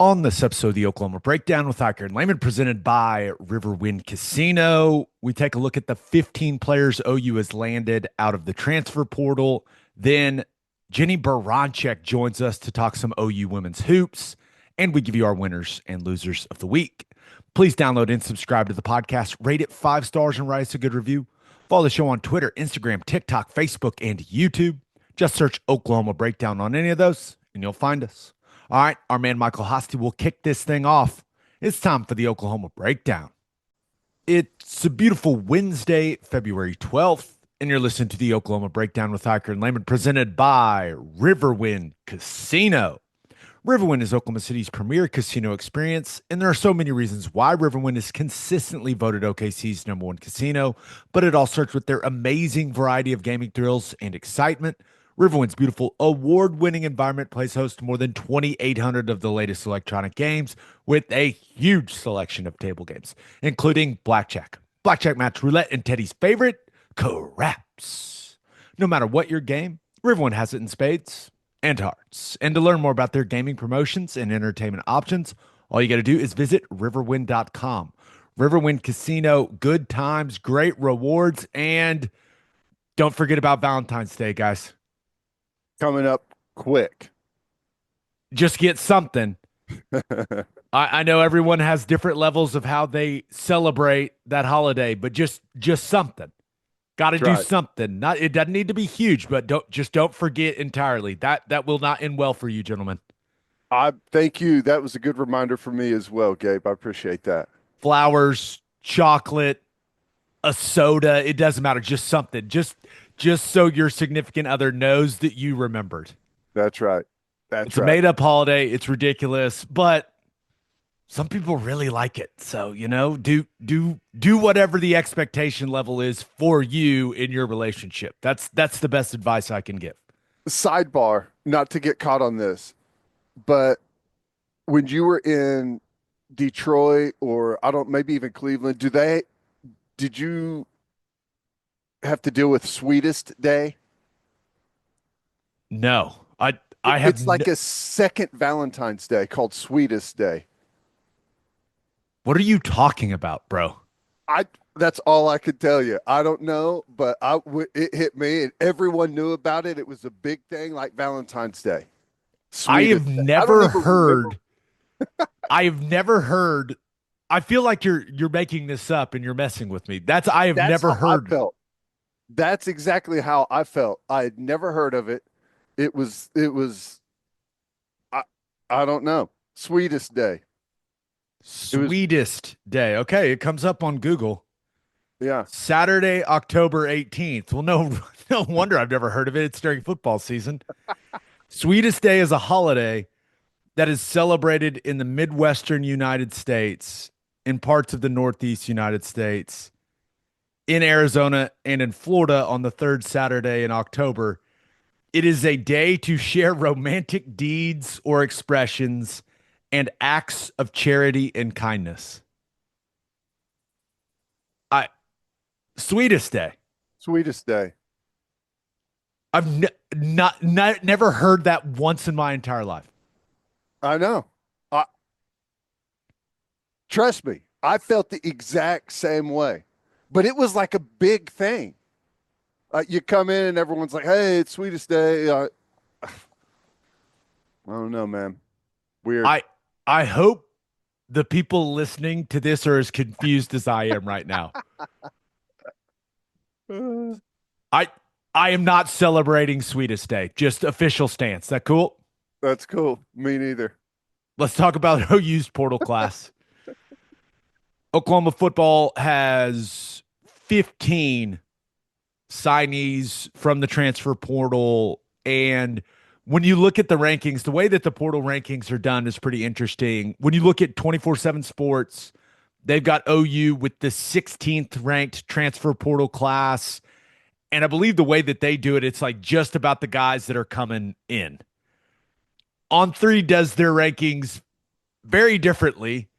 On this episode of the Oklahoma Breakdown with Ikard and Lehman, presented by Riverwind Casino, we take a look at the 15 players OU has landed out of the transfer portal. Then Jennie Baranczyk joins us to talk some OU women's hoops, and we give you our winners and losers of the week. Please download and subscribe to the podcast, rate it 5 stars, and write us a good review. Follow the show on Twitter, Instagram, TikTok, Facebook, and YouTube. Just search Oklahoma Breakdown on any of those, and you'll find us. All right, our man Michael Hosty will kick this thing off. It's time for the Oklahoma Breakdown. It's a beautiful Wednesday, February 12th, and you're listening to the Oklahoma Breakdown with Ikard and Lehman, presented by Riverwind Casino. Riverwind is Oklahoma City's premier casino experience, and there are so many reasons why Riverwind is consistently voted OKC's #1 casino, but it all starts with their amazing variety of gaming thrills and excitement. Riverwind's beautiful award-winning environment plays host to more than 2,800 of the latest electronic games with a huge selection of table games, including blackjack, match roulette, and Teddy's favorite, craps. No matter what your game, Riverwind has it in spades and hearts. And to learn more about their gaming promotions and entertainment options, all you got to do is visit riverwind.com. Riverwind Casino, good times, great rewards, and don't forget about Valentine's Day, guys. Coming up quick. Just get something. I know everyone has different levels of how they celebrate that holiday, but just something. Got to do something. It doesn't need to be huge, but don't forget entirely. That will not end well for you, gentlemen. I thank you. That was a good reminder for me as well, Gabe. I appreciate that. Flowers, chocolate, a soda, it doesn't matter. Just something. Just so your significant other knows that you remembered. That's right. It's a made-up holiday. It's ridiculous, but some people really like it. So, do whatever the expectation level is for you in your relationship. That's the best advice I can give. Sidebar, not to get caught on this, but when you were in Detroit or maybe even Cleveland, did you have to deal with Sweetest Day? No, I have. It's like a second Valentine's Day called Sweetest Day. What are you talking about, bro? That's all I could tell you. I don't know, but it hit me, and everyone knew about it. It was a big thing, like Valentine's Day. I have never heard. I have never heard. I feel like you're making this up and you're messing with me. That's never heard. I felt. That's exactly how I felt. I had never heard of it. It was I don't know. Sweetest Day. Sweetest Day. Okay, it comes up on Google. Yeah. Saturday, October 18th. Well, no wonder I've never heard of it. It's during football season. Sweetest Day is a holiday that is celebrated in the Midwestern United States, in parts of the Northeast United States, in Arizona, and in Florida on the third Saturday in October. It is a day to share romantic deeds or expressions and acts of charity and kindness. Sweetest Day. Sweetest Day. I've never heard that once in my entire life. I know. Trust me, I felt the exact same way, but it was like a big thing. You come in and everyone's like, "Hey, it's Sweetest Day." I don't know, man. Weird. I hope the people listening to this are as confused as I am right now. I am not celebrating Sweetest Day. Just official stance. That cool? That's cool. Me neither. Let's talk about OU's portal class. Oklahoma football has 15 signees from the transfer portal. And when you look at the rankings, the way that the portal rankings are done is pretty interesting. When you look at 24/7 Sports, they've got OU with the 16th ranked transfer portal class. And I believe the way that they do it, it's like just about the guys that are coming in. On3 does their rankings very differently.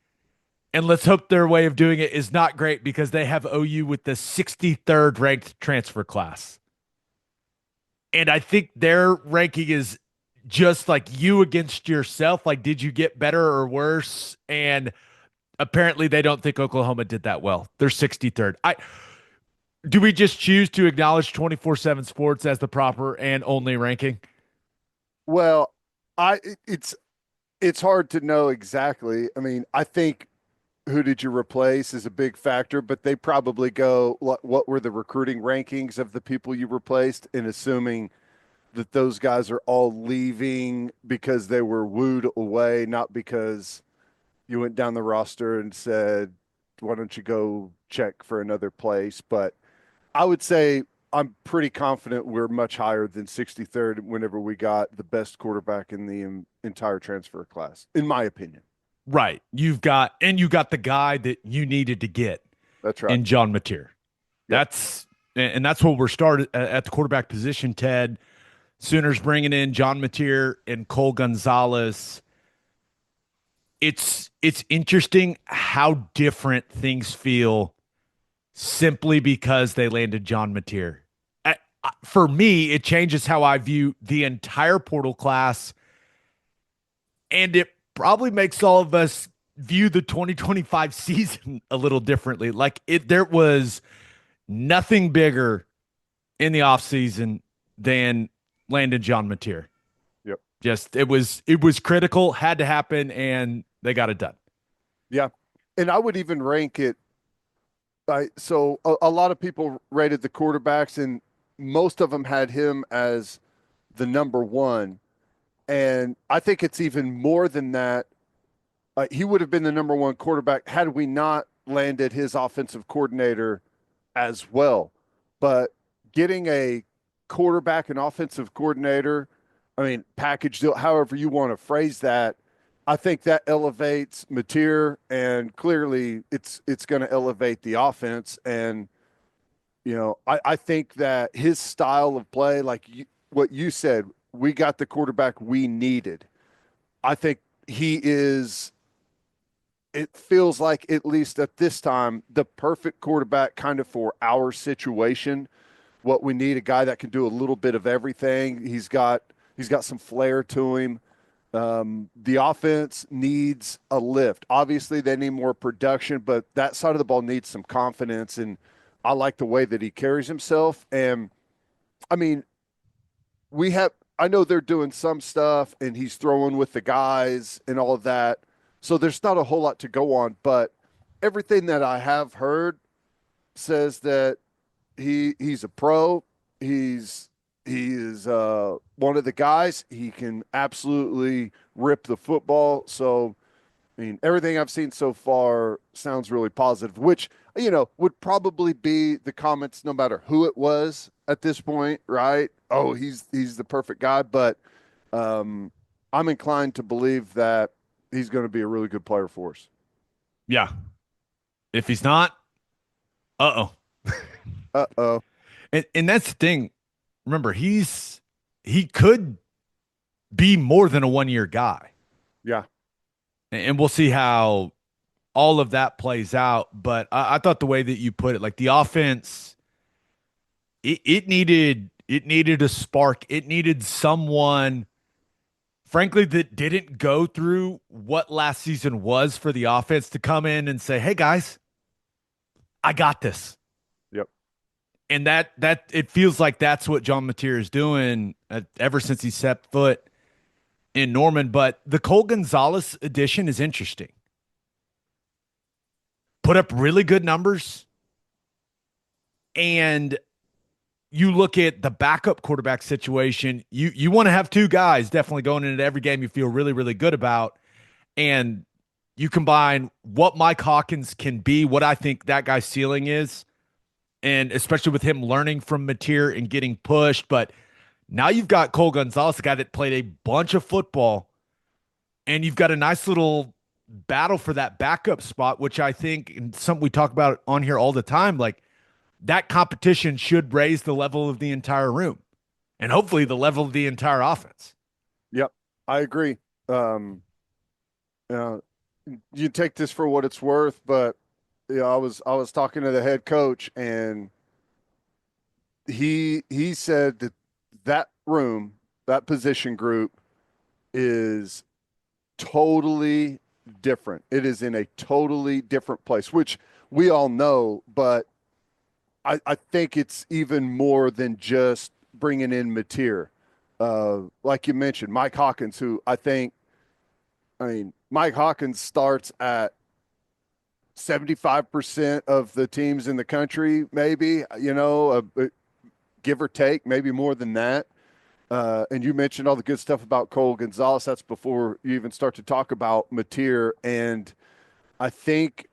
And let's hope their way of doing it is not great, because they have OU with the 63rd ranked transfer class. And I think their ranking is just like you against yourself? Like, did you get better or worse? And apparently they don't think Oklahoma did that well. They're 63rd. I Do we just choose to acknowledge 24/7 sports as the proper and only ranking? Well, it's hard to know exactly. I mean, I think who did you replace is a big factor, but they probably go what were the recruiting rankings of the people you replaced, and assuming that those guys are all leaving because they were wooed away, not because you went down the roster and said, why don't you go check for another place? But I would say I'm pretty confident we're much higher than 63rd whenever we got the best quarterback in the entire transfer class, in my opinion. Right. You got the guy that you needed to get That's right. in John Mateer. Yep. That's what we're started at the quarterback position, Ted. Sooners bringing in John Mateer and Cole Gonzalez. It's interesting how different things feel simply because they landed John Mateer. For me, it changes how I view the entire portal class, and it probably makes all of us view the 2025 season a little differently. There was nothing bigger in the offseason than landon John Mateer. Yep. Just it was critical, had to happen, and they got it done. Yeah. And I would even rank it. So a lot of people rated the quarterbacks, and most of them had him as the number one. And I think it's even more than that. He would have been the number one quarterback had we not landed his offensive coordinator as well. But getting a quarterback and offensive coordinator, I mean, package deal, however you want to phrase that, I think that elevates Mateer, and clearly it's going to elevate the offense. And I think that his style of play, like what you said, we got the quarterback we needed. I think he is, it feels like, at least at this time, the perfect quarterback kind of for our situation. What we need, a guy that can do a little bit of everything. He's got some flair to him. The offense needs a lift. Obviously, they need more production, but that side of the ball needs some confidence. And I like the way that he carries himself. And I mean, I know they're doing some stuff and he's throwing with the guys and all of that. So there's not a whole lot to go on, but everything that I have heard says that he's a pro. He is one of the guys. He can absolutely rip the football. So I mean, everything I've seen so far sounds really positive, which, would probably be the comments no matter who it was at this point, right? Oh, he's the perfect guy. But I'm inclined to believe that he's going to be a really good player for us. Yeah. If he's not, uh-oh. Uh-oh. And that's the thing. Remember, he could be more than a 1 year guy. Yeah. And we'll see how all of that plays out. But I thought the way that you put it, like the offense, it needed a spark. It needed someone, frankly, that didn't go through what last season was for the offense to come in and say, "Hey guys, I got this." Yep. And that it feels like that's what John Mateer is doing ever since he set foot in Norman. But the Cole Gonzalez addition is interesting. Put up really good numbers, and you look at the backup quarterback situation. You want to have two guys definitely going into every game you feel really really good about, and you combine what Mike Hawkins can be, what I think that guy's ceiling is, and especially with him learning from Mateer and getting pushed. But now you've got Cole Gonzalez, a guy that played a bunch of football, and you've got a nice little battle for that backup spot, which I think, and something we talk about on here all the time, like that competition should raise the level of the entire room and hopefully the level of the entire offense. Yep. I agree. Uh, you take this for what it's worth, but I was talking to the head coach, and he said that room, that position group, is totally different. It is in a totally different place, which we all know, but I think it's even more than just bringing in Mateer. Like you mentioned, Mike Hawkins, who I mean, Mike Hawkins starts at 75% of the teams in the country, maybe, give or take, maybe more than that. And you mentioned all the good stuff about Cole Gonzalez. That's before you even start to talk about Mateer. And I think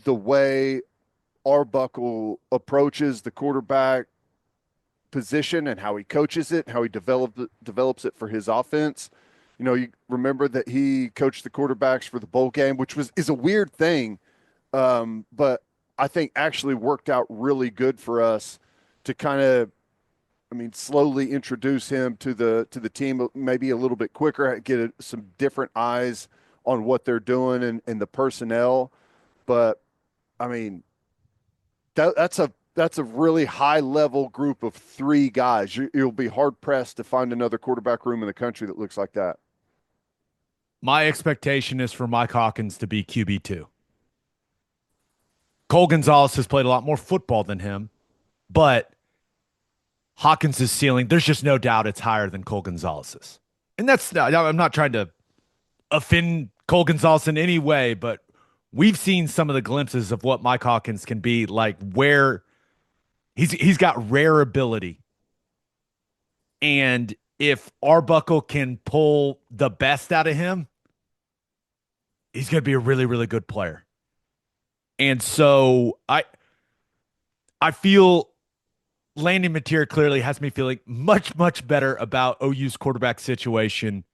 the way Arbuckle approaches the quarterback position and how he coaches it, how he develops it for his offense. You remember that he coached the quarterbacks for the bowl game, which is a weird thing, but I think actually worked out really good for us to kind of, I mean, slowly introduce him to the team, maybe a little bit quicker, get some different eyes on what they're doing and the personnel. But I mean, that's a really high level group of three guys. You'll be hard pressed to find another quarterback room in the country that looks like that. My expectation is for Mike Hawkins to be QB2. Cole Gonzalez has played a lot more football than him, but Hawkins' ceiling, there's just no doubt it's higher than Cole Gonzalez's. And I'm not trying to offend Cole Gonzalez in any way, but we've seen some of the glimpses of what Mike Hawkins can be like, where he's got rare ability. And if Arbuckle can pull the best out of him, he's going to be a really, really good player. And so I feel Landon Mateer clearly has me feeling much, much better about OU's quarterback situation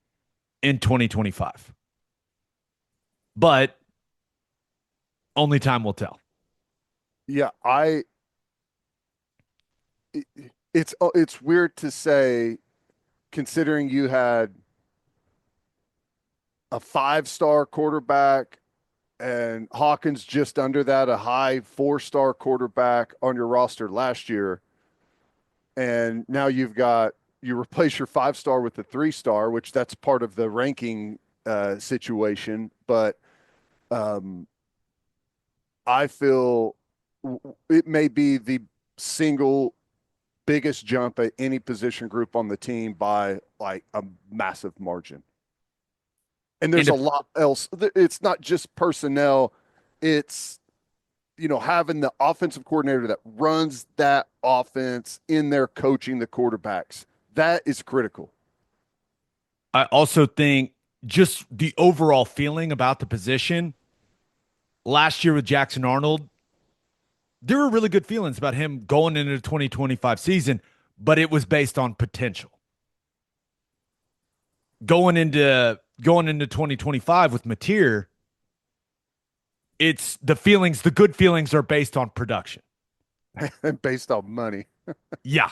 in 2025. But only time will tell. Yeah, it's weird to say, considering you had a 5-star quarterback and Hawkins just under that, a high 4-star quarterback on your roster last year. And now you replace your 5-star with the 3-star, which that's part of the ranking situation. But I feel it may be the single biggest jump at any position group on the team by like a massive margin. And there's a lot else. It's not just personnel. It's, having the offensive coordinator that runs that offense in there coaching the quarterbacks. That is critical. I also think just the overall feeling about the position last year with Jackson Arnold, there were really good feelings about him going into the 2025 season, but it was based on potential. Going into 2025 with Mateer, it's the good feelings are based on production. Based on money. Yeah.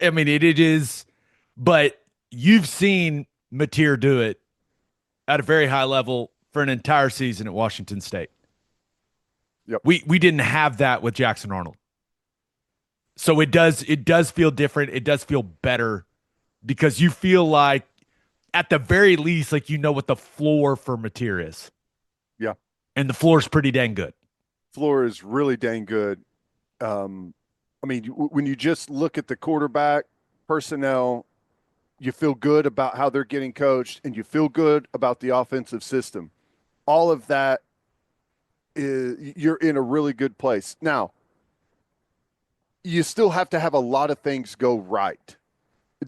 I mean, it is, but you've seen Mateer do it at a very high level for an entire season at Washington State. Yep. We didn't have that with Jackson Arnold. So it does feel different. It does feel better because you feel like at the very least, like what the floor for Mateer is. Yeah. And the floor is pretty dang good. Floor is really dang good. I mean, when you just look at the quarterback personnel, you feel good about how they're getting coached and you feel good about the offensive system. All of that you're in a really good place. Now, you still have to have a lot of things go right.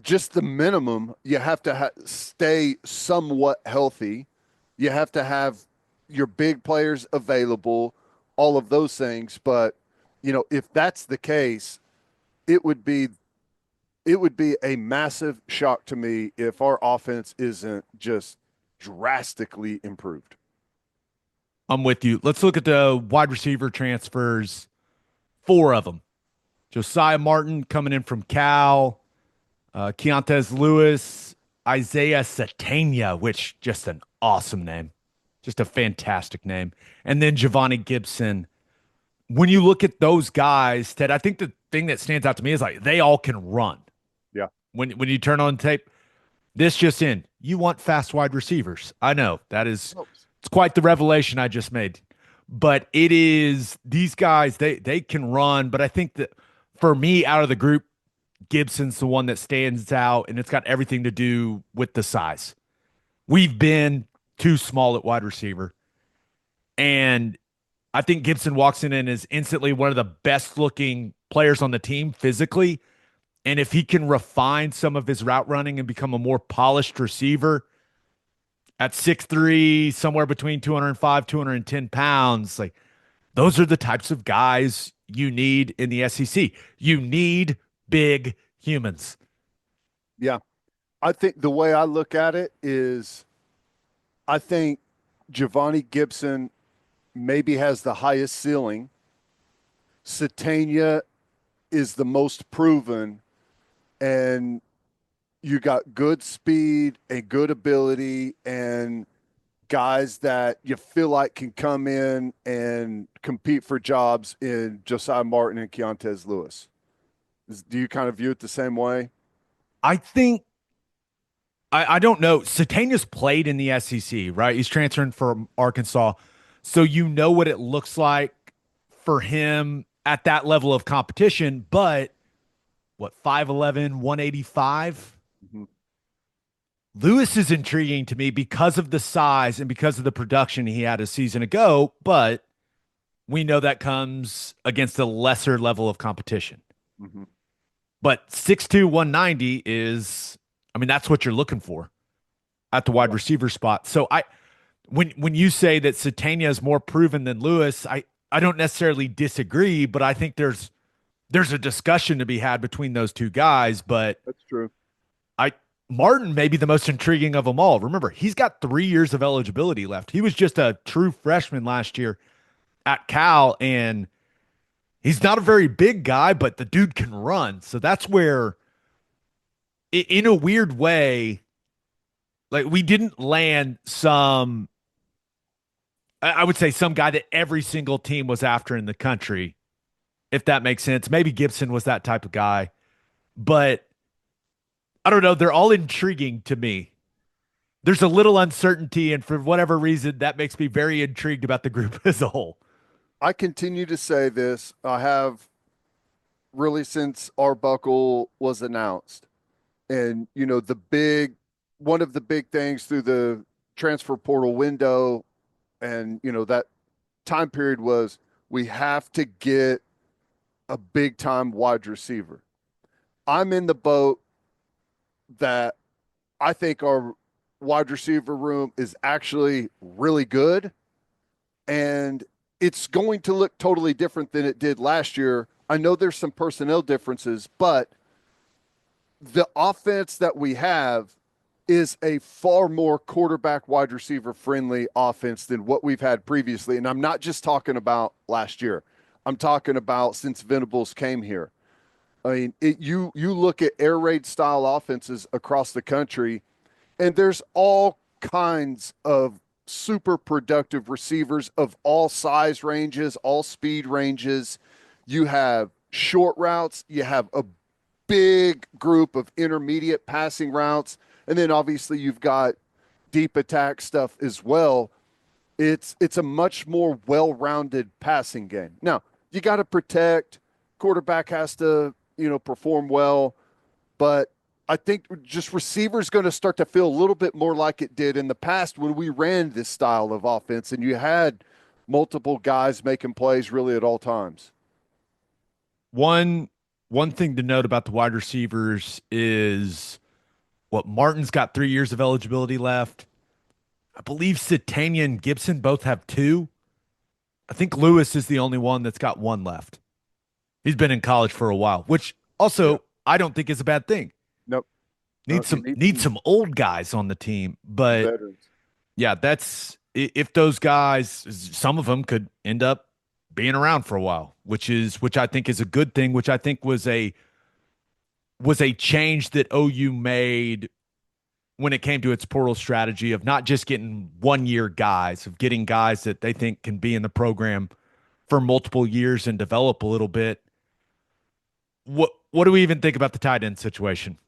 Just the minimum, you have to stay somewhat healthy. You have to have your big players available, all of those things. But, if that's the case, it would be a massive shock to me if our offense isn't just drastically improved. I'm with you. Let's look at the wide receiver transfers. 4 of them. Josiah Martin coming in from Cal. Keontae Lewis. Isaiah Satania, which just an awesome name. Just a fantastic name. And then Javonnie Gibson. When you look at those guys, Ted, I think the thing that stands out to me is like they all can run. Yeah. When you turn on tape, This just in. You want fast wide receivers. I know that is Oh, it's quite the revelation I just made. But it is these guys, they can run, but I think that for me out of the group, Gibson's the one that stands out, and it's got everything to do with the size. We've been too small at wide receiver. And I think Gibson walks in and is instantly one of the best looking players on the team physically. And if he can refine some of his route running and become a more polished receiver at 6'3, somewhere between 205, 210 pounds, like those are the types of guys you need in the SEC. You need big humans. yeah. I think the way I look at it is I think Javonnie Gibson maybe has the highest ceiling. Satania is the most proven, and you got good speed and good ability and guys that you feel like can come in and compete for jobs in Josiah Martin and Keontez Lewis. Do you kind of view it the same way? I think I don't know. Satania's played in the SEC, right? He's transferring from Arkansas. So you know what it looks like for him at that level of competition, but what, 5'11, 185? Mhm. Lewis is intriguing to me because of the size and because of the production he had a season ago, but we know that comes against a lesser level of competition. Mhm. But 6'2, 190 is, I mean, that's what you're looking for at the wide Yeah. receiver spot. So when you say that Satania is more proven than Lewis, I don't necessarily disagree, but I think there's a discussion to be had between those two guys. But That's true. I Martin may be the most intriguing of them all. Remember, he's got 3 years of eligibility left. He was just a true freshman last year at Cal, and he's not a very big guy, but the dude can run. So that's where, in a weird way, like we didn't land some, I would say some guy that every single team was after in the country, if that makes sense. Maybe Gibson was that type of guy, but I don't know. They're all intriguing to me. There's a little uncertainty, and for whatever reason, that makes me very intrigued about the group as a whole. I continue to say this. I have really since Arbuckle was announced. And, one of the big things through the transfer portal window and, that time period was we have to get a big time wide receiver. I'm in the boat that I think our wide receiver room is actually really good, and it's going to look totally different than it did last year. I know there's some personnel differences, but the offense that we have is a far more quarterback wide receiver friendly offense than what we've had previously. And I'm not just talking about last year. I'm talking about since Venables came here. I mean, you look at air raid style offenses across the country, and there's all kinds of super productive receivers of all size ranges, all speed ranges. You have short routes, you have a big group of intermediate passing routes, and then obviously you've got deep attack stuff as well. It's a much more well-rounded passing game. Now, you got to protect. Quarterback has to, perform well, but I think just receivers going to start to feel a little bit more like it did in the past when we ran this style of offense and you had multiple guys making plays really at all times. One one thing to note about the wide receivers is what Martin's got 3 years of eligibility left. I believe Satania and Gibson both have two. I think Lewis is the only one that's got one left. He's been in college for a while, which Yeah. also I don't think is a bad thing. Nope. Need You some need need some old guys on the team, some but veterans. yeah, that's if those guys, some of them could end up being around for a while, which I think is a good thing, which I think was a change that OU made when it came to its portal strategy of not just getting 1 year guys, of getting guys that they think can be in the program for multiple years and develop a little bit. What do we even think about the tight end situation?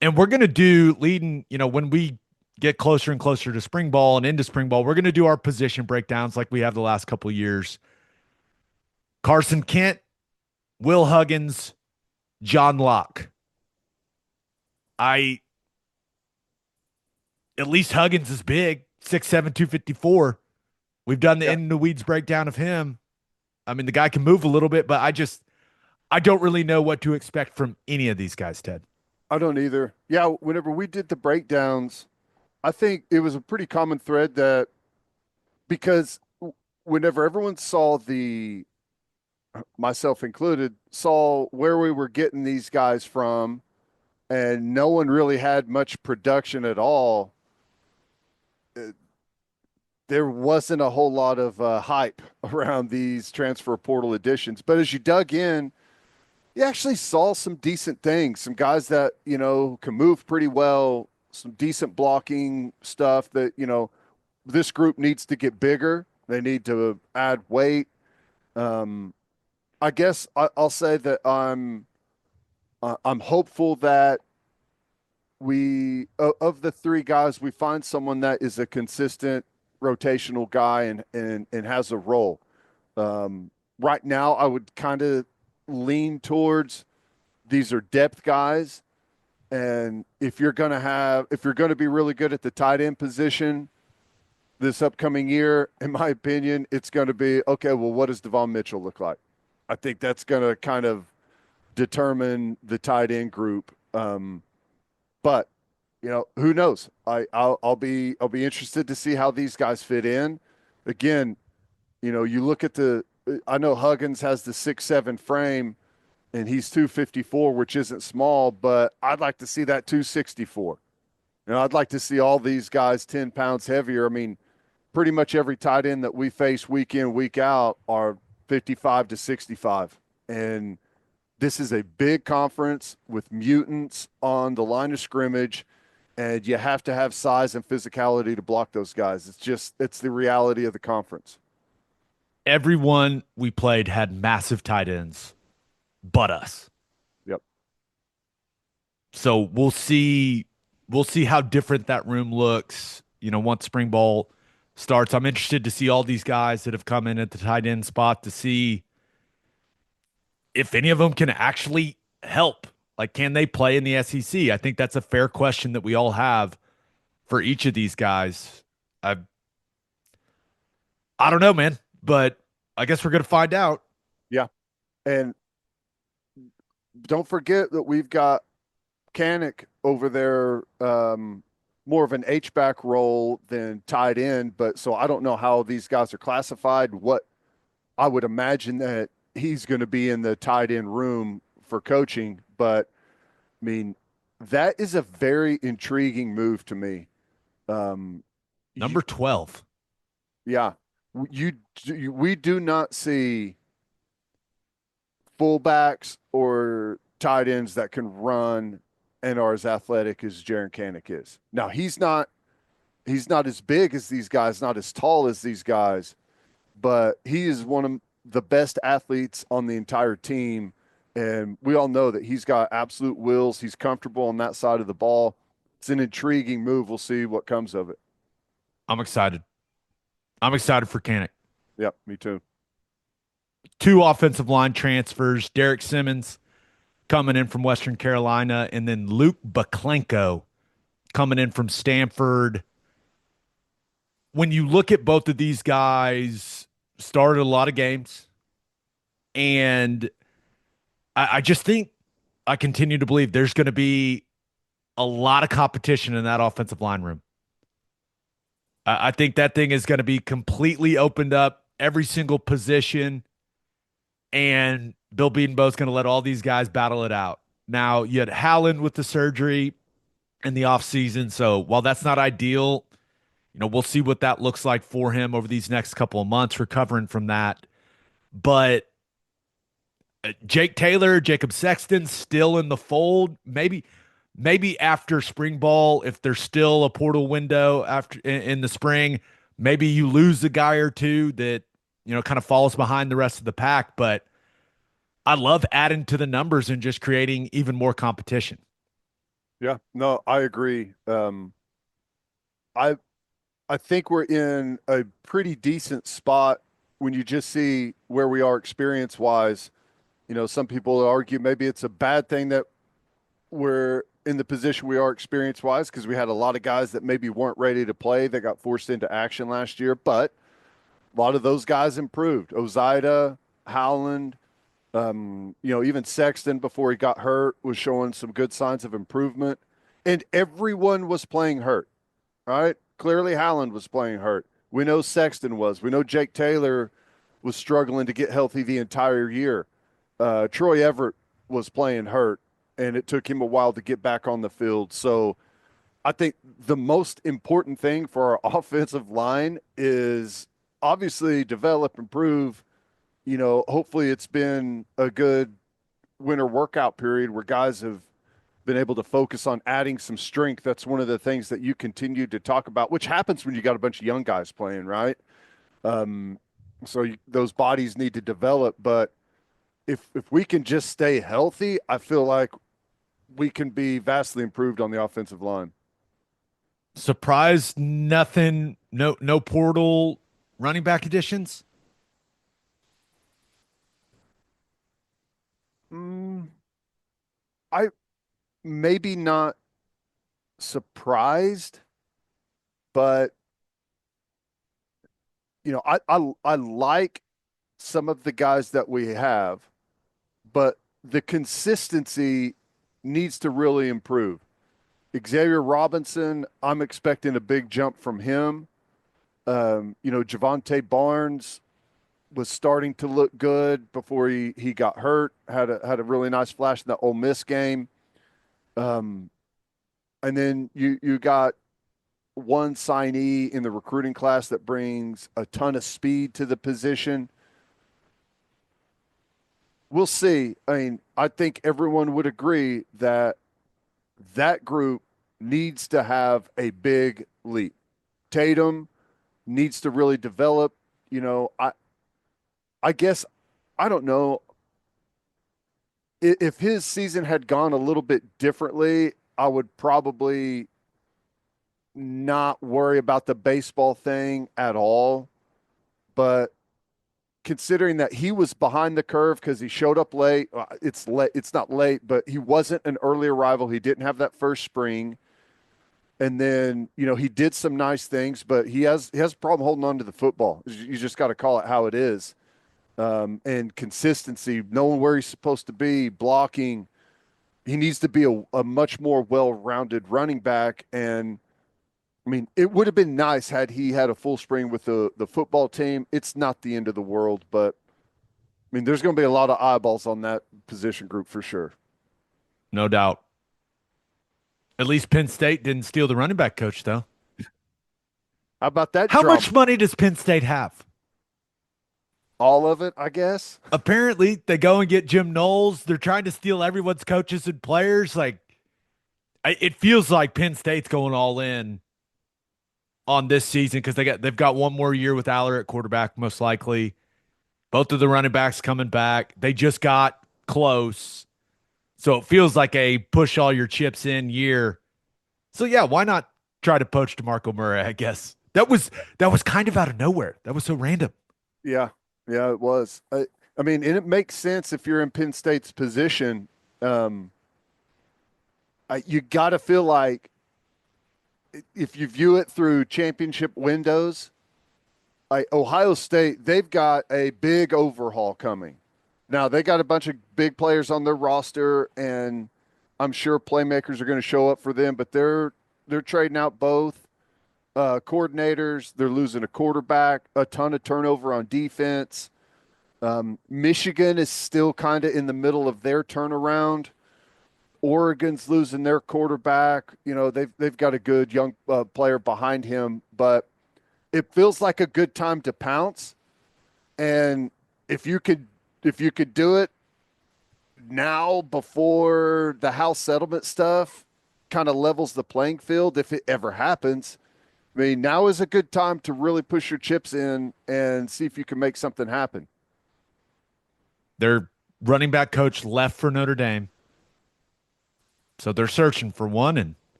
And we're going to do leading, when we get closer and closer to spring ball and into spring ball, we're going to do our position breakdowns like we have the last couple of years. Carson Kent, Will Huggins, John Locke. I At least Huggins is big, 6'7", 254. We've done the Yeah, in the weeds breakdown of him. I mean, the guy can move a little bit, but I don't really know what to expect from any of these guys, Ted. I don't either. Yeah, whenever we did the breakdowns, I think it was a pretty common thread that because whenever everyone saw myself included, saw where we were getting these guys from, and no one really had much production at all, uh, there wasn't a whole lot of hype around these transfer portal additions. But as you dug in, you actually saw some decent things, some guys that, can move pretty well, some decent blocking stuff that, this group needs to get bigger. They need to add weight. Um, I guess I'll say that I'm hopeful that of the three guys, we find someone that is a consistent rotational guy and has a role. Right now, I would kind of lean towards these are depth guys, and if you're going to be really good at the tight end position this upcoming year, in my opinion, it's going to be okay. Well, what does Devon Mitchell look like? I think that's going to kind of determine the tight end group. But who knows? I'll be interested to see how these guys fit in. Again, you look at I know Huggins has the 6'7" frame and he's 254, which isn't small, but I'd like to see that 264. I'd like to see all these guys 10 pounds heavier. I mean, pretty much every tight end that we face week in, week out are 55 to 65. And this is a big conference with mutants on the line of scrimmage, and you have to have size and physicality to block those guys. It's the reality of the conference. Everyone we played had massive tight ends, but us. Yep. So we'll see how different that room looks, once spring ball starts. I'm interested to see all these guys that have come in at the tight end spot to see if any of them can actually help. Like, can they play in the SEC? I think that's a fair question that we all have for each of these guys. I don't know, man, but I guess we're going to find out. Yeah. And don't forget that we've got Canick over there, more of an H-back role than tight end. But so I don't know how these guys are classified. What I would imagine that he's going to be in the tight end room for coaching. But I mean, that is a very intriguing move to me. Um, you, Number 12. yeah, we do not see fullbacks or tight ends that can run and are as athletic as Jaron Canick is. Now he's not as big as these guys, not as tall as these guys, but he is one of the best athletes on the entire team. And we all know that he's got absolute wills. He's comfortable on that side of the ball. It's an intriguing move. We'll see what comes of it. I'm excited. I'm excited for Canick. Yep, me too. Two offensive line transfers, Derek Simmons coming in from Western Carolina, and then Luke Baklenko coming in from Stanford. When you look at both of these guys, started a lot of games, and I just think I continue to believe there's going to be a lot of competition in that offensive line room. I think that thing is going to be completely opened up, every single position, and Bill Bedenbaugh's going to let all these guys battle it out. Now, you had Howland with the surgery in the offseason, so while that's not ideal, we'll see what that looks like for him over these next couple of months, recovering from that. But Jake Taylor, Jacob Sexton still in the fold. Maybe after spring ball, if there's still a portal window after in the spring, maybe you lose a guy or two that kind of falls behind the rest of the pack. But I love adding to the numbers and just creating even more competition. Yeah, no, I agree. I I think we're in a pretty decent spot when you just see where we are experience wise. You know, some people argue maybe it's a bad thing that we're in the position we are experience wise because we had a lot of guys that maybe weren't ready to play that got forced into action last year, but a lot of those guys improved. Ozida, Howland, even Sexton before he got hurt was showing some good signs of improvement. And everyone was playing hurt, right? Clearly, Howland was playing hurt. We know Sexton was. We know Jake Taylor was struggling to get healthy the entire year. Troy Everett was playing hurt, and it took him a while to get back on the field. So I think the most important thing for our offensive line is obviously develop, improve. Hopefully it's been a good winter workout period where guys have been able to focus on adding some strength. That's one of the things that you continue to talk about, which happens when you got a bunch of young guys playing, right? Um, those bodies need to develop, but if we can just stay healthy, I feel like we can be vastly improved on the offensive line. Surprised nothing, no portal running back additions. Mm, I maybe not surprised, but I like some of the guys that we have, but the consistency needs to really improve. Xavier Robinson, I'm expecting a big jump from him. Javonte Barnes was starting to look good before he got hurt. Had a really nice flash in the Ole Miss game. Um, and then you got one signee in the recruiting class that brings a ton of speed to the position. We'll see. I mean, I think everyone would agree that that group needs to have a big leap. Tatum needs to really develop. I guess I don't know if his season had gone a little bit differently. I would probably not worry about the baseball thing at all. But considering that he was behind the curve because he showed up late, it's late. It's not late, but he wasn't an early arrival. He didn't have that first spring. And then, he did some nice things, but he has a problem holding on to the football. You just got to call it how it is. And consistency, knowing where he's supposed to be, blocking. He needs to be a much more well-rounded running back. And I mean, it would have been nice had he had a full spring with the football team. It's not the end of the world, but I mean, there's going to be a lot of eyeballs on that position group for sure. No doubt. At least Penn State didn't steal the running back coach, though. How about that How drama? much money does Penn State have? All of it, I guess. Apparently, they go and get Jim Knowles. They're trying to steal everyone's coaches and players. Like, it feels like Penn State's going all in on this season because they've got one more year with Aller at quarterback, most likely. Both of the running backs coming back. They just got close. So it feels like a push all your chips in year. So yeah, why not try to poach DeMarco Murray, I guess. That was kind of out of nowhere. That was so random. Yeah, yeah, it was. I mean, and it makes sense if you're in Penn State's position. Um, you got to feel like if you view it through championship windows, Ohio State, they've got a big overhaul coming. Now, they got a bunch of big players on their roster, and I'm sure playmakers are going to show up for them, but they're trading out both coordinators. They're losing a quarterback, a ton of turnover on defense. Michigan is still kind of in the middle of their turnaround. Oregon's losing their quarterback. They've got a good young player behind him, but it feels like a good time to pounce. And if you could do it now before the house settlement stuff kind of levels the playing field, if it ever happens, I mean, now is a good time to really push your chips in and see if you can make something happen. Their running back coach left for Notre Dame. So they're searching for one, and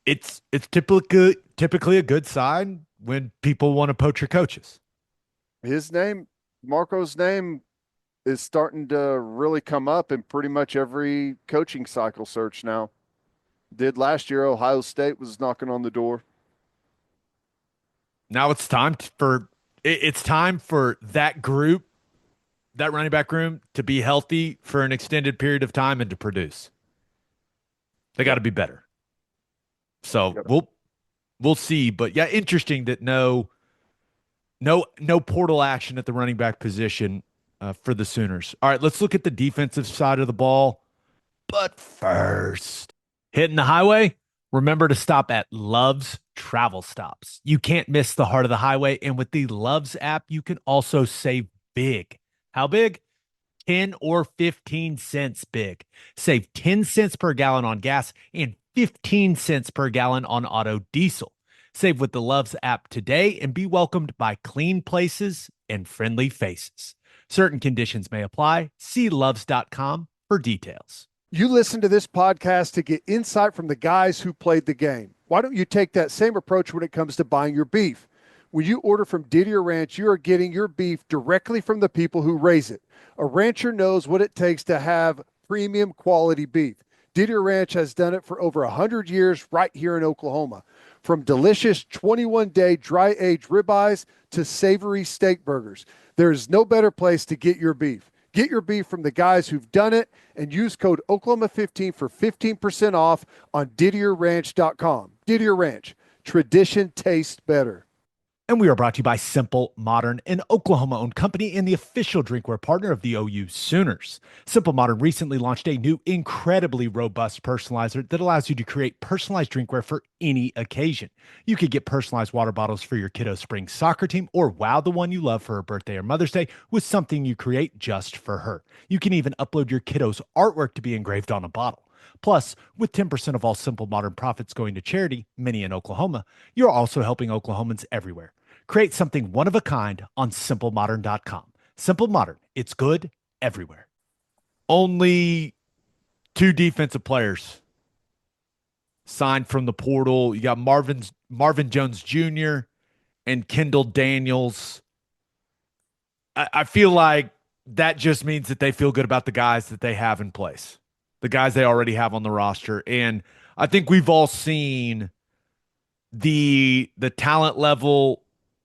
it's typically a good sign when people want to poach your coaches. His name, Marco's name, is starting to really come up in pretty much every coaching cycle search now. Did last year. Ohio State was knocking on the door. Now it's time for that group, that running back room, to be healthy for an extended period of time and to produce. They got Yep. to be better. So Yep. we'll see. But yeah, interesting that no portal action at the running back position for the Sooners. All right, let's look at the defensive side of the ball. But first, hitting the highway, remember to stop at Love's Travel Stops. You can't miss the heart of the highway. And with the Love's app, you can also save big. How big? 10 or 15 cents big. Save 10 cents per gallon on gas and 15 cents per gallon on auto diesel. Save with the Love's app today and be welcomed by clean places and friendly faces. Certain conditions may apply. See loves.com for details. You listen to this podcast to get insight from the guys who played the game. Why don't you take that same approach when it comes to buying your beef? When you order from Didier Ranch, you are getting your beef directly from the people who raise it. A rancher knows what it takes to have premium quality beef. Didier Ranch has done it for over 100 years right here in Oklahoma. From delicious 21-day dry-aged ribeyes to savory steak burgers, there is no better place to get your beef. Get your beef from the guys who've done it and use code Oklahoma15 for 15% off on DidierRanch.com. Didier Ranch, tradition tastes better. And we are brought to you by Simple Modern, an Oklahoma-owned company and the official drinkware partner of the OU Sooners. Simple Modern recently launched a new, incredibly robust personalizer that allows you to create personalized drinkware for any occasion. You could get personalized water bottles for your kiddo's spring soccer team, or wow the one you love for her birthday or Mother's Day with something you create just for her. You can even upload your kiddo's artwork to be engraved on a bottle. Plus, with 10% of all Simple Modern profits going to charity, many in Oklahoma, you're also helping Oklahomans everywhere. Create something one of a kind on simplemodern.com. Simple Modern, it's good everywhere. Only two defensive players signed from the portal. You got Marvin Jones Jr. and Kendall Daniels. I feel like that just means that they feel good about the guys that they have in place, the guys they already have on the roster. And I think we've all seen the talent level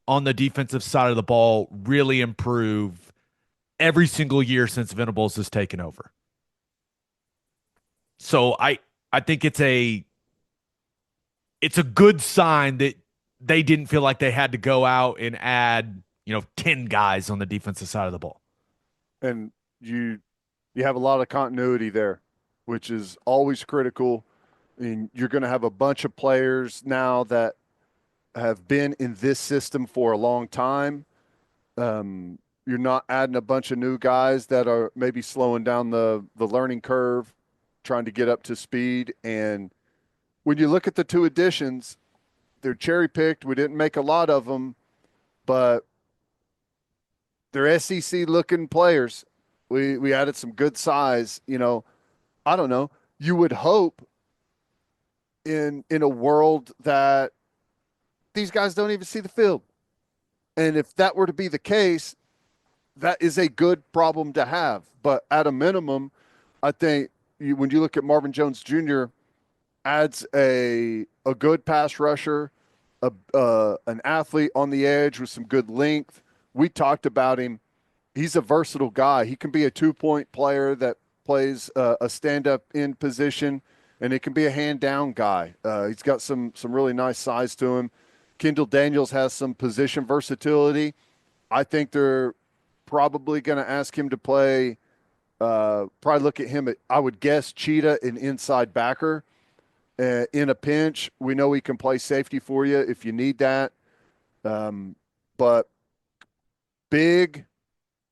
on the defensive side of the ball really improve every single year since Venables has taken over. So I think it's a good sign that they didn't feel like they had to go out and add, 10 guys on the defensive side of the ball. And you have a lot of continuity there, which is always critical. And you're going to have a bunch of players now that have been in this system for a long time. You're not adding a bunch of new guys that are maybe slowing down the learning curve, trying to get up to speed. And when you look at the two additions, they're cherry picked. We didn't make a lot of them, but they're SEC looking players. We added some good size. I don't know. You would hope in a world that these guys don't even see the field. And if that were to be the case, that is a good problem to have. But at a minimum, I think when you look at Marvin Jones Jr., adds a good pass rusher, an athlete on the edge with some good length. We talked about him. He's a versatile guy. He can be a 2-point player that plays a stand-up in position, and it can be a hand-down guy. He's got some really nice size to him. Kendall Daniels has some position versatility. I think they're probably going to ask him to play, probably look at him at, I would guess, Cheetah, an inside backer. In a pinch, we know he can play safety for you if you need that. But big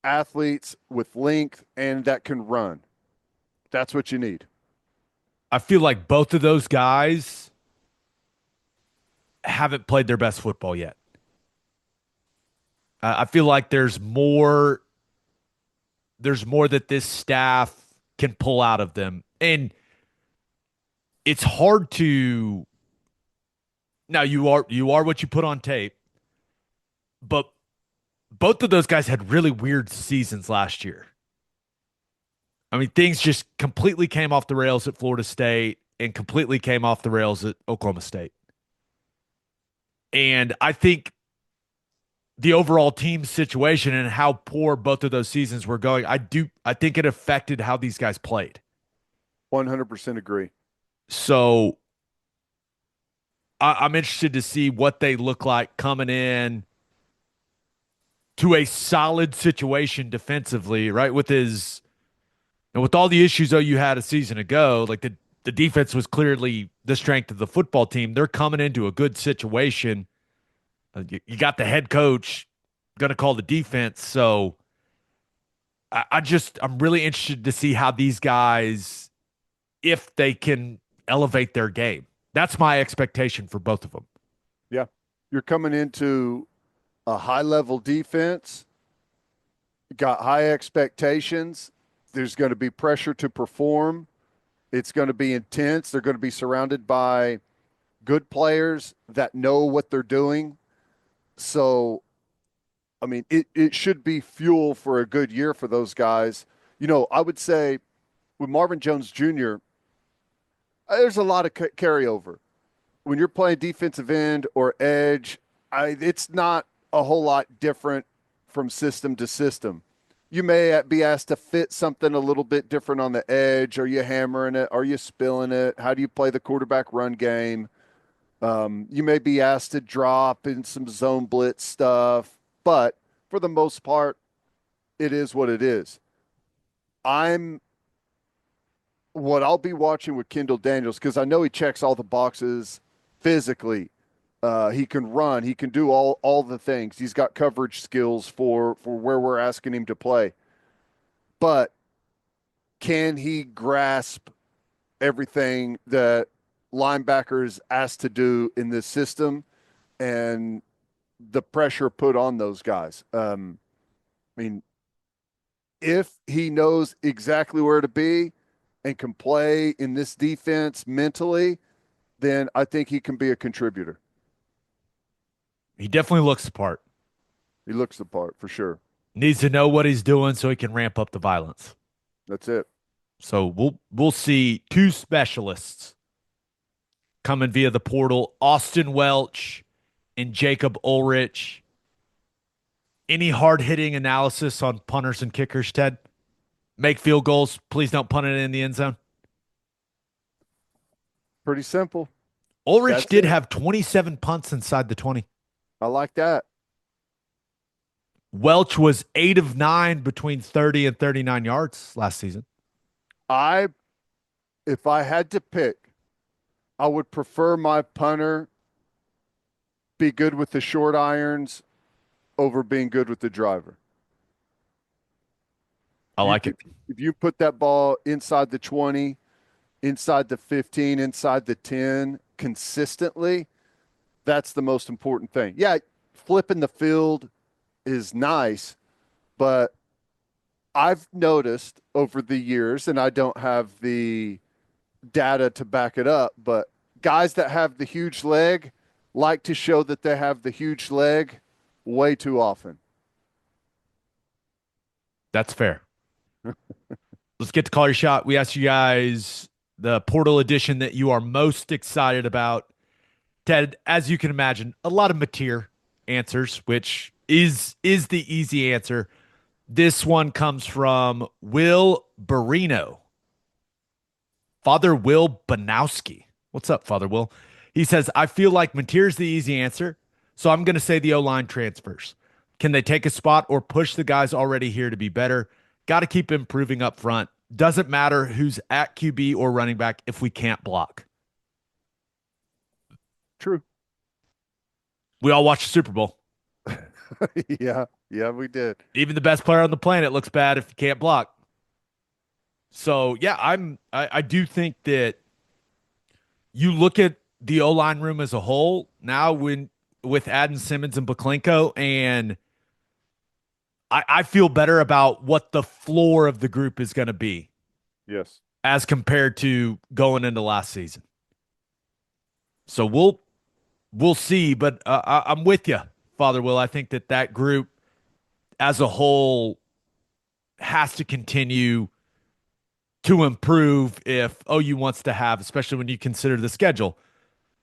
athletes with length and that can run. That's what you need. I feel like both of those guys haven't played their best football yet. I feel like there's more that this staff can pull out of them. And it's hard to now you are what you put on tape, but both of those guys had really weird seasons last year. I mean, things just completely came off the rails at Florida State and completely came off the rails at Oklahoma State. And I think the overall team situation and how poor both of those seasons were going, I think it affected how these guys played. 100% agree. So I'm interested to see what they look like coming in to a solid situation defensively, right? With all the issues though you had a season ago, like the defense was clearly the strength of the football team. They're coming into a good situation. You got the head coach going to call the defense, so I'm really interested to see how these guys, if they can elevate their game. That's my expectation for both of them. Yeah. You're coming into a high-level defense, got high expectations. There's going to be pressure to perform. It's going to be intense. They're going to be surrounded by good players that know what they're doing. So, I mean, it should be fuel for a good year for those guys. I would say with Marvin Jones Jr., there's a lot of carryover. When you're playing defensive end or edge, it's not a whole lot different from system to system. You may be asked to fit something a little bit different on the edge. Are you hammering it? Are you spilling it? How do you play the quarterback run game? You may be asked to drop in some zone blitz stuff, but for the most part, it is what it is. What I'll be watching with Kendall Daniels, because I know he checks all the boxes physically. He can run. He can do all the things. He's got coverage skills for where we're asking him to play. But can he grasp everything that linebackers asked to do in this system and the pressure put on those guys? I mean, if he knows exactly where to be and can play in this defense mentally, then I think he can be a contributor. He definitely looks the part. He looks the part for sure. Needs to know what he's doing so he can ramp up the violence. That's it. So we'll see two specialists coming via the portal, Austin Welch and Jacob Ulrich. Any hard-hitting analysis on punters and kickers, Ted? Make field goals. Please don't punt it in the end zone. Pretty simple. Ulrich did have 27 punts inside the 20. I like that. Welch was 8 of 9 between 30 and 39 yards last season. If I had to pick, I would prefer my punter be good with the short irons over being good with the driver. I like it. If you put that ball inside the 20, inside the 15, inside the 10 consistently, that's the most important thing. Yeah, flipping the field is nice, but I've noticed over the years, and I don't have the data to back it up, but guys that have the huge leg like to show that they have the huge leg way too often. That's fair. Let's get to call your shot. We asked you guys the portal edition that you are most excited about. Ted, as you can imagine, a lot of mateer answers, which is the easy answer. This one comes from Will Barino. Father Will Banowski. What's up, Father Will? He says, I feel like Mateer's the easy answer, so I'm going to say the O-line transfers. Can they take a spot or push the guys already here to be better? Got to keep improving up front. Doesn't matter who's at QB or running back if we can't block. True. We all watched the Super Bowl. Yeah, we did. Even the best player on the planet looks bad if you can't block. So, yeah, I do think that you look at the O-line room as a whole now with Adam Simmons and Buklenko, and I feel better about what the floor of the group is going to be. Yes. As compared to going into last season. So we'll see. But I'm with you, Father Will. I think that group as a whole has to continue to improve if OU wants to have, especially when you consider the schedule,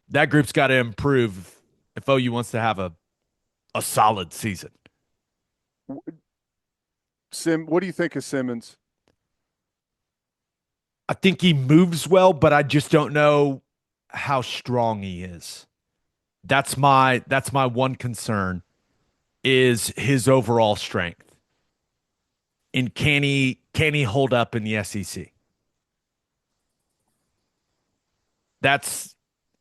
that group's got to improve if OU wants to have a solid season. What do you think of Simmons? I think he moves well, but I just don't know how strong he is. That's my one concern is his overall strength. And can he hold up in the SEC?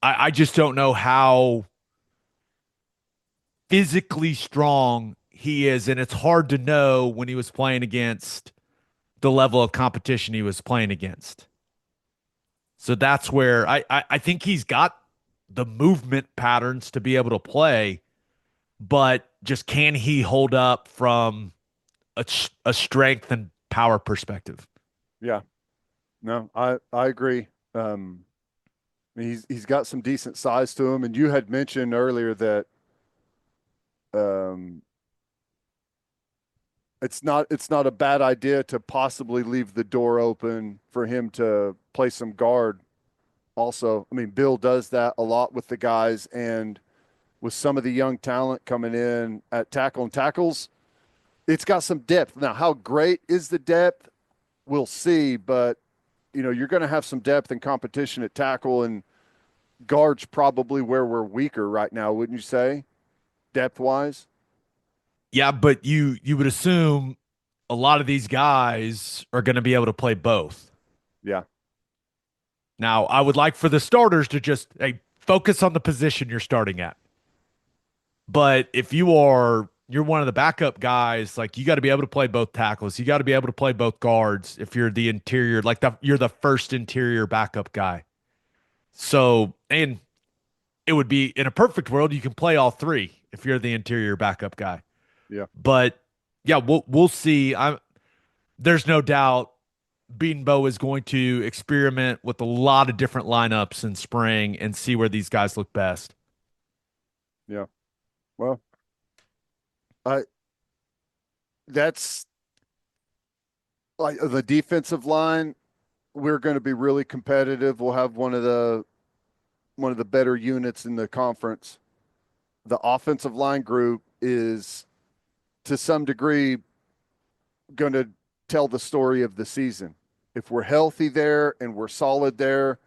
I just don't know how physically strong he is, and it's hard to know when he was playing against the level of competition he was playing against. So that's where I think he's got the movement patterns to be able to play, but just can he hold up from a strength and power perspective? Yeah, no, I agree. He's got some decent size to him, and you had mentioned earlier that it's not a bad idea to possibly leave the door open for him to play some guard. Also, I mean, Bill does that a lot with the guys, and with some of the young talent coming in at tackle and tackles, it's got some depth. Now, how great is the depth? We'll see, but you're going to have some depth and competition at tackle, and guard's probably where we're weaker right now, wouldn't you say, depth-wise? Yeah, but you would assume a lot of these guys are going to be able to play both. Yeah. Now, I would like for the starters to just focus on the position you're starting at. But if you're one of the backup guys, like you got to be able to play both tackles. You got to be able to play both guards if you're the interior, you're the first interior backup guy. So, and it would be in a perfect world, you can play all three if you're the interior backup guy. Yeah. But yeah, we'll see. There's no doubt Beanbo is going to experiment with a lot of different lineups in spring and see where these guys look best. Yeah. Well, that's like the defensive line. We're going to be really competitive. We'll have one of the better units in the conference. The offensive line group is, to some degree, going to tell the story of the season. If we're healthy there and we're solid there,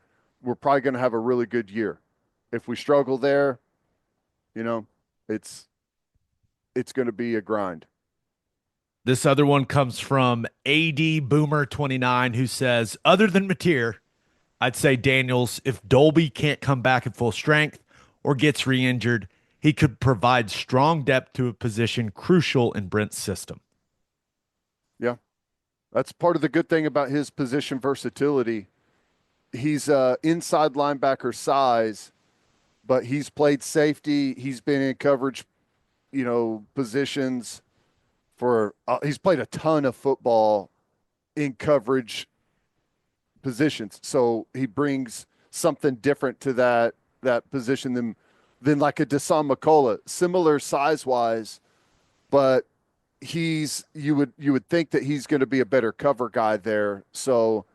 we're probably going to have a really good year. If we struggle there, it's going to be a grind. This other one comes from AD Boomer 29, who says, other than Mateer, I'd say Daniels, if Dolby can't come back at full strength or gets re-injured, he could provide strong depth to a position crucial in Brent's system. Yeah. That's part of the good thing about his position versatility. He's inside linebacker size, but he's played safety. He's been in coverage, positions for he's played a ton of football in coverage positions. So he brings something different to that position than like a Deshaun McCullough, similar size-wise, but you would think that he's going to be a better cover guy there. So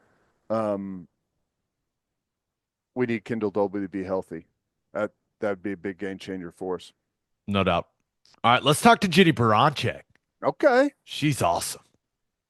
we need Kendall Dolby to be healthy. That'd be a big game changer for us. No doubt. All right, let's talk to Jennie Baranczyk. Okay. She's awesome.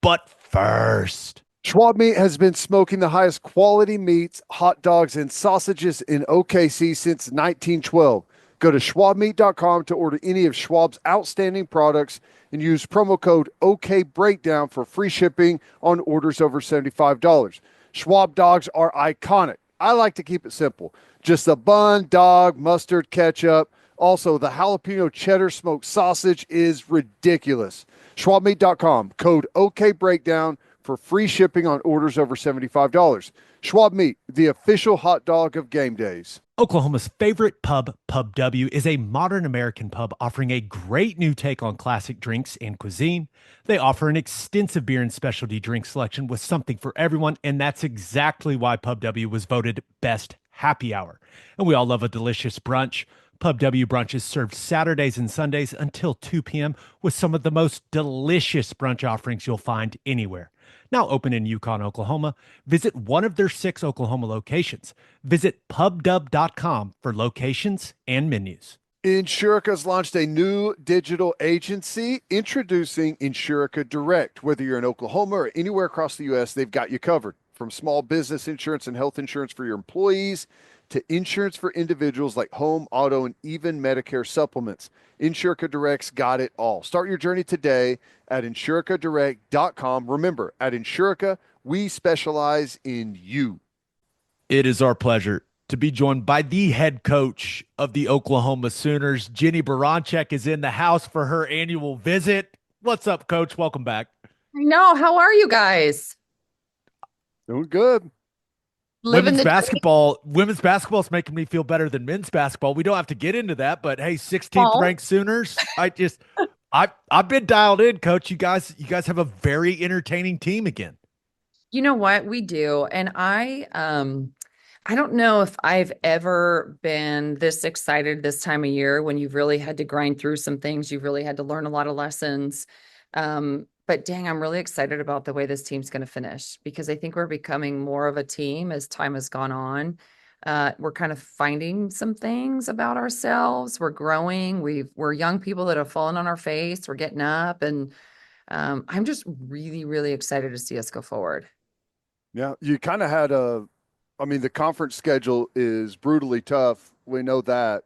But first, Schwab Meat has been smoking the highest quality meats, hot dogs, and sausages in OKC since 1912. Go to schwabmeat.com to order any of Schwab's outstanding products and use promo code OKBreakdown for free shipping on orders over $75. Schwab dogs are iconic. I like to keep it simple. Just a bun, dog, mustard, ketchup. Also, the jalapeno cheddar smoked sausage is ridiculous. schwabmeat.com, code OKBreakdown for free shipping on orders over $75. Schwab Meat, the official hot dog of game days. Oklahoma's favorite pub, Pub W, is a modern American pub offering a great new take on classic drinks and cuisine. They offer an extensive beer and specialty drink selection with something for everyone, and that's exactly why Pub W was voted best happy hour. And we all love a delicious brunch. Pub W brunch is served Saturdays and Sundays until 2 p.m. with some of the most delicious brunch offerings you'll find anywhere. Now open in Yukon, Oklahoma. Visit one of their 6 Oklahoma locations. Visit pubdub.com for locations and menus. Insurica's launched a new digital agency introducing Insurica Direct. Whether you're in Oklahoma or anywhere across the U.S., they've got you covered. From small business insurance and health insurance for your employees to insurance for individuals like home, auto, and even Medicare supplements. Insurica Direct's got it all. Start your journey today at insuricadirect.com. Remember, at Insurica, we specialize in you. It is our pleasure to be joined by the head coach of the Oklahoma Sooners. Jennie Baranczyk is in the house for her annual visit. What's up, Coach? Welcome back. No, how are you guys? Doing good. Women's basketball is making me feel better than men's basketball. We don't have to get into that, but hey, 16th ranked Sooners. I've been dialed in, Coach. You guys have a very entertaining team again. You know what? We do. And I don't know if I've ever been this excited this time of year when you've really had to grind through some things. You've really had to learn a lot of lessons. But dang, I'm really excited about the way this team's going to finish because I think we're becoming more of a team as time has gone on. We're kind of finding some things about ourselves. We're growing. We're young people that have fallen on our face. We're getting up, and I'm just really, really excited to see us go forward. Yeah, you kind of had the conference schedule is brutally tough. We know that.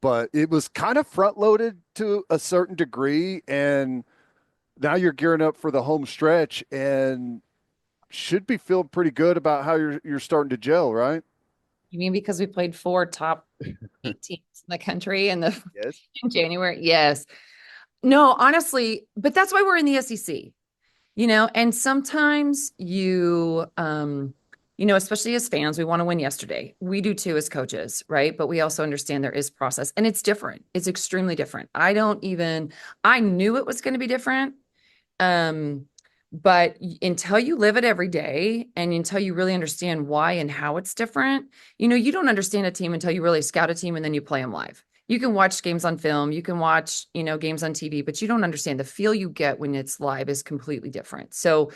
But it was kind of front loaded to a certain degree, and now you're gearing up for the home stretch and should be feeling pretty good about how you're starting to gel, right? You mean because we played 4 top 8 teams in the country in January? Yes. No, honestly, but that's why we're in the SEC, and sometimes especially as fans, we want to win yesterday. We do too as coaches, right? But we also understand there is process and it's different. It's extremely different. I knew it was going to be different. But until you live it every day and until you really understand why and how it's different, you don't understand a team until you really scout a team and then you play them live. You can watch games on film, you can watch, games on TV, but you don't understand the feel you get when it's live is completely different. So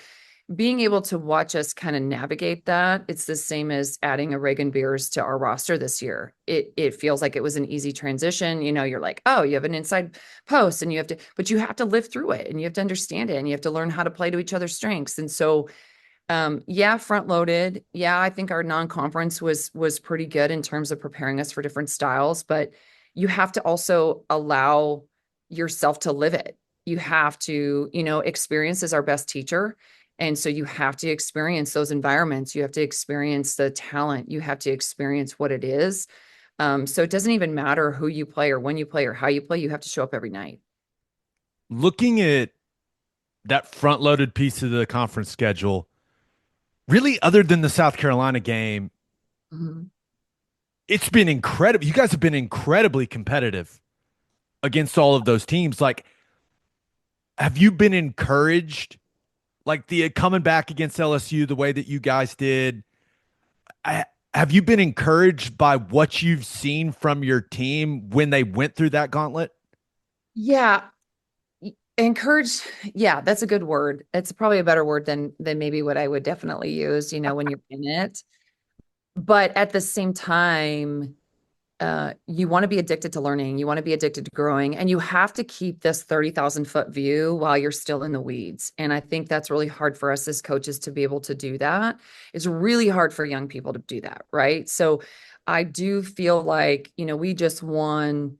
being able to watch us kind of navigate that, it's the same as adding a Reagan Beers to our roster this year. It feels like it was an easy transition. You're like, oh, you have an inside post and but you have to live through it and you have to understand it and you have to learn how to play to each other's strengths. And so, front loaded. Yeah, I think our non-conference was pretty good in terms of preparing us for different styles, but you have to also allow yourself to live it. You have to, experience is our best teacher. And so you have to experience those environments. You have to experience the talent. You have to experience what it is. So it doesn't even matter who you play or when you play or how you play. You have to show up every night. Looking at that front-loaded piece of the conference schedule, really other than the South Carolina game, It's been incredible. You guys have been incredibly competitive against all of those teams. Like, have you been encouraged? Like the coming back against LSU the way that you guys did, have you been encouraged by what you've seen from your team when they went through that gauntlet? Yeah. Encouraged. Yeah, that's a good word. It's probably a better word than maybe what I would definitely use, when you're in it. But at the same time, you want to be addicted to learning. You want to be addicted to growing, and you have to keep this 30,000-foot view while you're still in the weeds. And I think that's really hard for us as coaches to be able to do that. It's really hard for young people to do that, right? So I do feel like, we just won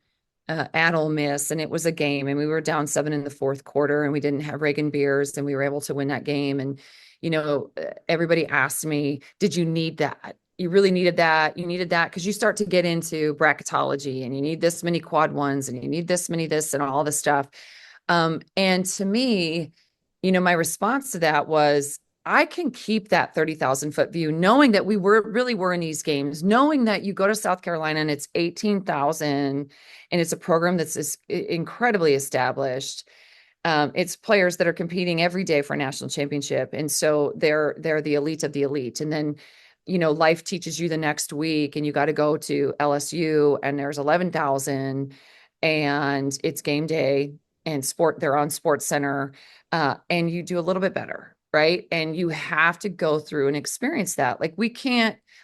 at Ole Miss, and it was a game, and we were down 7 in the fourth quarter, and we didn't have Reagan Beers, and we were able to win that game. And, everybody asked me, did you need that? You really needed that. You needed that because you start to get into bracketology and you need this many quad ones and you need this many this and all this stuff. And to me, my response to that was, I can keep that 30,000-foot view, knowing that we really were in these games, knowing that you go to South Carolina and it's 18,000 and it's a program that's incredibly established. It's players that are competing every day for a national championship. And so they're the elite of the elite. And then life teaches you the next week and you got to go to LSU and there's 11,000 and it's game day and they're on Sports Center, and you do a little bit better, right? And you have to go through and experience that. Like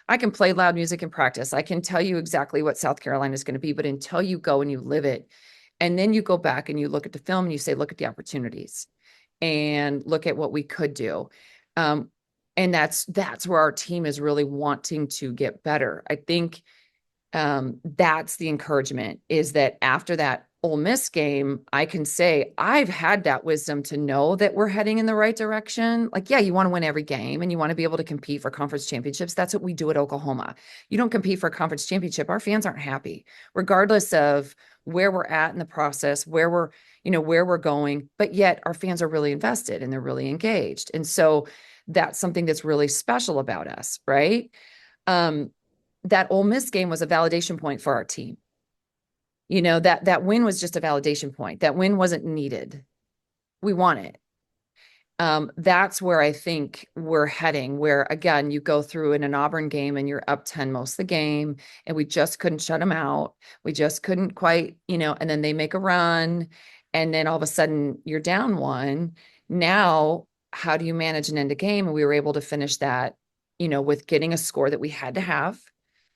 I can play loud music in practice. I can tell you exactly what South Carolina is going to be, but until you go and you live it, and then you go back and you look at the film and you say, look at the opportunities and look at what we could do. And that's where our team is really wanting to get better. I think that's the encouragement, is that after that Ole Miss game, I can say I've had that wisdom to know that we're heading in the right direction. Like, yeah, you want to win every game and you want to be able to compete for conference championships. That's what we do at Oklahoma. You don't compete for a conference championship, our fans aren't happy, regardless of where we're at in the process, where we're going, but yet our fans are really invested and they're really engaged. And so that's something that's really special about us, right? That Ole Miss game was a validation point for our team. That win was just a validation point. That win wasn't needed. We won it. That's where I think we're heading, where again, you go through in an Auburn game and you're up 10 most of the game and we just couldn't shut them out. We just couldn't quite, and then they make a run and then all of a sudden you're down one. Now, how do you manage an end of game? And we were able to finish that, with getting a score that we had to have,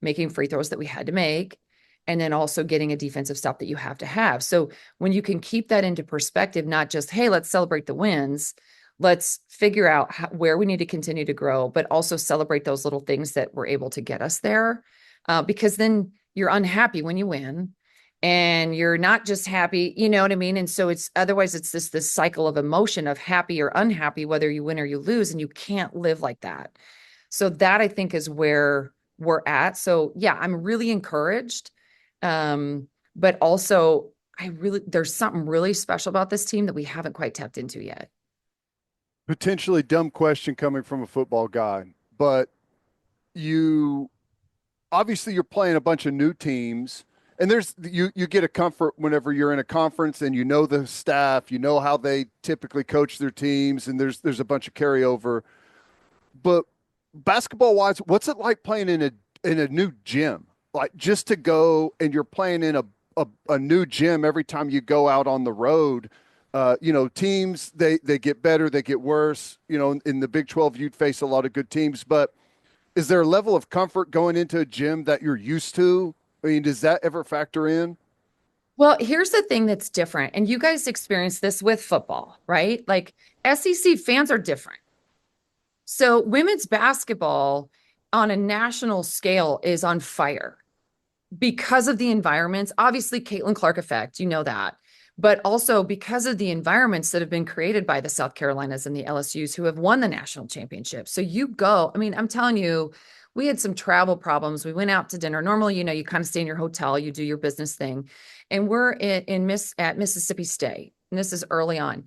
making free throws that we had to make, and then also getting a defensive stop that you have to have. So when you can keep that into perspective, not just, hey, let's celebrate the wins, let's figure out where we need to continue to grow, but also celebrate those little things that were able to get us there. Because then you're unhappy when you win and you're not just happy, you know what I mean? And so it's this cycle of emotion of happy or unhappy, whether you win or you lose, and you can't live like that. So that I think is where we're at. So yeah, I'm really encouraged. But also there's something really special about this team that we haven't quite tapped into yet. Potentially dumb question coming from a football guy, but obviously you're playing a bunch of new teams, and you get a comfort whenever you're in a conference and the staff, how they typically coach their teams, and there's a bunch of carryover. But basketball wise, what's it like playing in a new gym? Like, just to go and you're playing in a new gym every time you go out on the road. Teams, they get better, they get worse. In the Big 12, you'd face a lot of good teams, but is there a level of comfort going into a gym that you're used to? I mean, does that ever factor in? Well, here's the thing that's different, and you guys experience this with football, right? Like, SEC fans are different. So women's basketball on a national scale is on fire because of the environments. Obviously, Caitlin Clark effect, that. But also because of the environments that have been created by the South Carolinas and the LSUs who have won the national championship. So I'm telling you, we had some travel problems. We went out to dinner. Normally, you kind of stay in your hotel, you do your business thing. And we're at Mississippi State. And this is early on.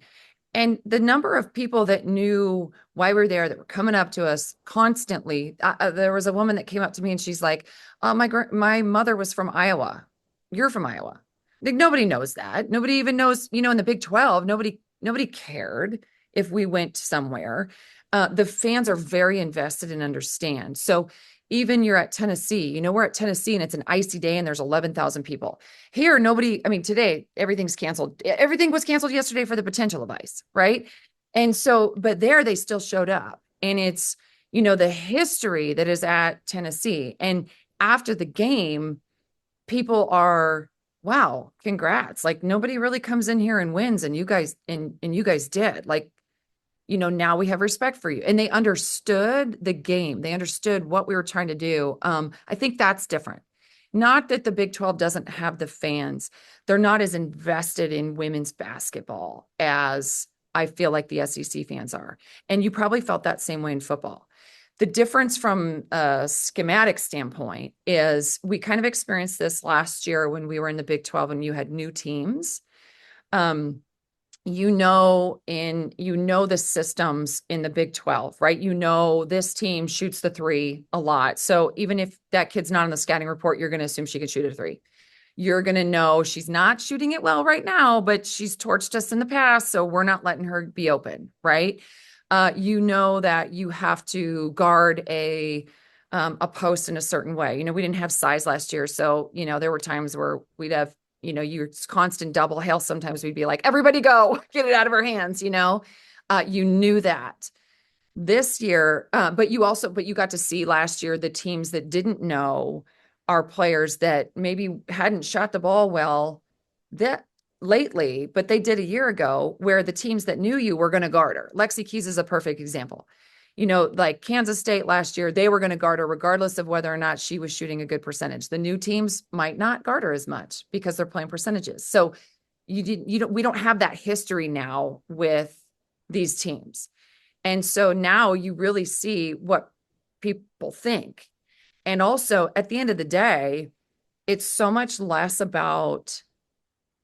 And the number of people that knew why we were there, that were coming up to us constantly. There was a woman that came up to me and she's like, oh, my mother was from Iowa. You're from Iowa. Like, nobody knows that. Nobody even knows, in the Big 12, nobody cared if we went somewhere. The fans are very invested and understand. So even you're at Tennessee, we're at Tennessee and it's an icy day and there's 11,000 people. Here, today, everything's canceled. Everything was canceled yesterday for the potential of ice, right? And so, but there they still showed up. And it's, the history that is at Tennessee. And after the game, people are, wow, congrats. Like, nobody really comes in here and wins, and you guys did. Like, now we have respect for you. And they understood the game. They understood what we were trying to do. I think that's different. Not that the Big 12 doesn't have the fans. They're not as invested in women's basketball as I feel like the SEC fans are. And you probably felt that same way in football. The difference from a schematic standpoint is we kind of experienced this last year when we were in the Big 12 and you had new teams. The systems in the Big 12, right? This team shoots the three a lot. So even if that kid's not on the scouting report, you're going to assume she can shoot a three. You're going to know she's not shooting it well right now, but she's torched us in the past. So we're not letting her be open, right? That you have to guard a a post in a certain way. You know, we didn't have size last year. So, you know, there were times where we'd have, you know, your constant double hail. Sometimes we'd be like, everybody go, get it out of our hands, you know. You knew that. This year, but you got to see last year the teams that didn't know our players that maybe hadn't shot the ball well that lately, but they did a year ago, where the teams that knew you were going to guard her. Lexi Keys is a perfect example. You know, like Kansas State last year, they were going to guard her regardless of whether or not she was shooting a good percentage. The new teams might not guard her as much because they're playing percentages. So we don't have that history now with these teams. And so now you really see what people think. And also at the end of the day, it's so much less about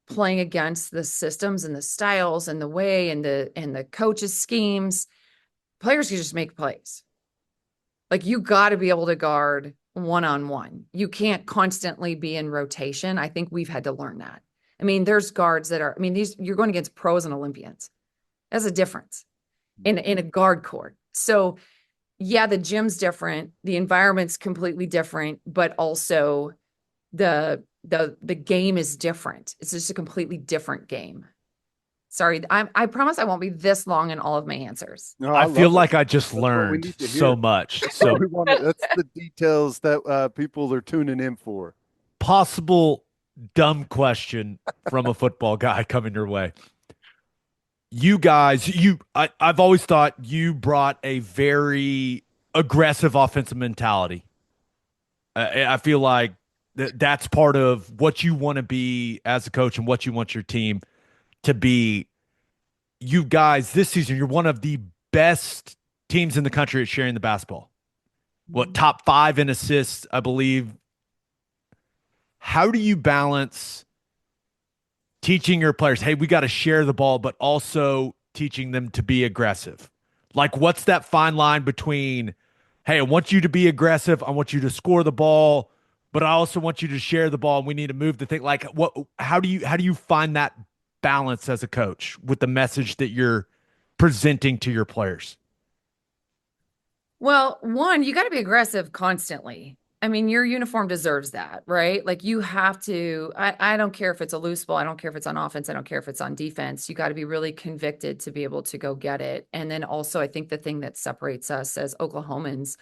playing against the systems and the styles and the way and the coaches' schemes. Players can just make plays. Like, you got to be able to guard one-on-one. You can't constantly be in rotation. I think we've had to learn that. I mean, there's guards that are, I mean, you're going against pros and Olympians. That's a difference in a guard court. So yeah, the gym's different. The environment's completely different, but also the game is different. It's just a completely different game. Sorry, I promise I won't be this long in all of my answers. No, I feel like I That's just what we learned need to so hear. much. That's So what we want. That's the details that people are tuning in for. possible dumb question from a football guy coming your way. You guys, I've always thought you brought a very aggressive offensive mentality. I feel like that's part of what you want to be as a coach and what you want your team to be. You guys, this season, you're one of the best teams in the country at sharing the basketball. What, top 5 in assists, I believe. How do you balance teaching your players, hey, we got to share the ball, but also teaching them to be aggressive? Like, what's that fine line between, hey, I want you to be aggressive, I want you to score the ball, but I also want you to share the ball and we need to move the thing? Like, how do you find that balance as a coach with the message that you're presenting to your players? Well, one, you got to be aggressive constantly. I mean, your uniform deserves that, right? Like, you have to, I don't care if it's a loose ball. I don't care if it's on offense. I don't care if it's on defense. You got to be really convicted to be able to go get it. And then also, I think the thing that separates us as Oklahomans,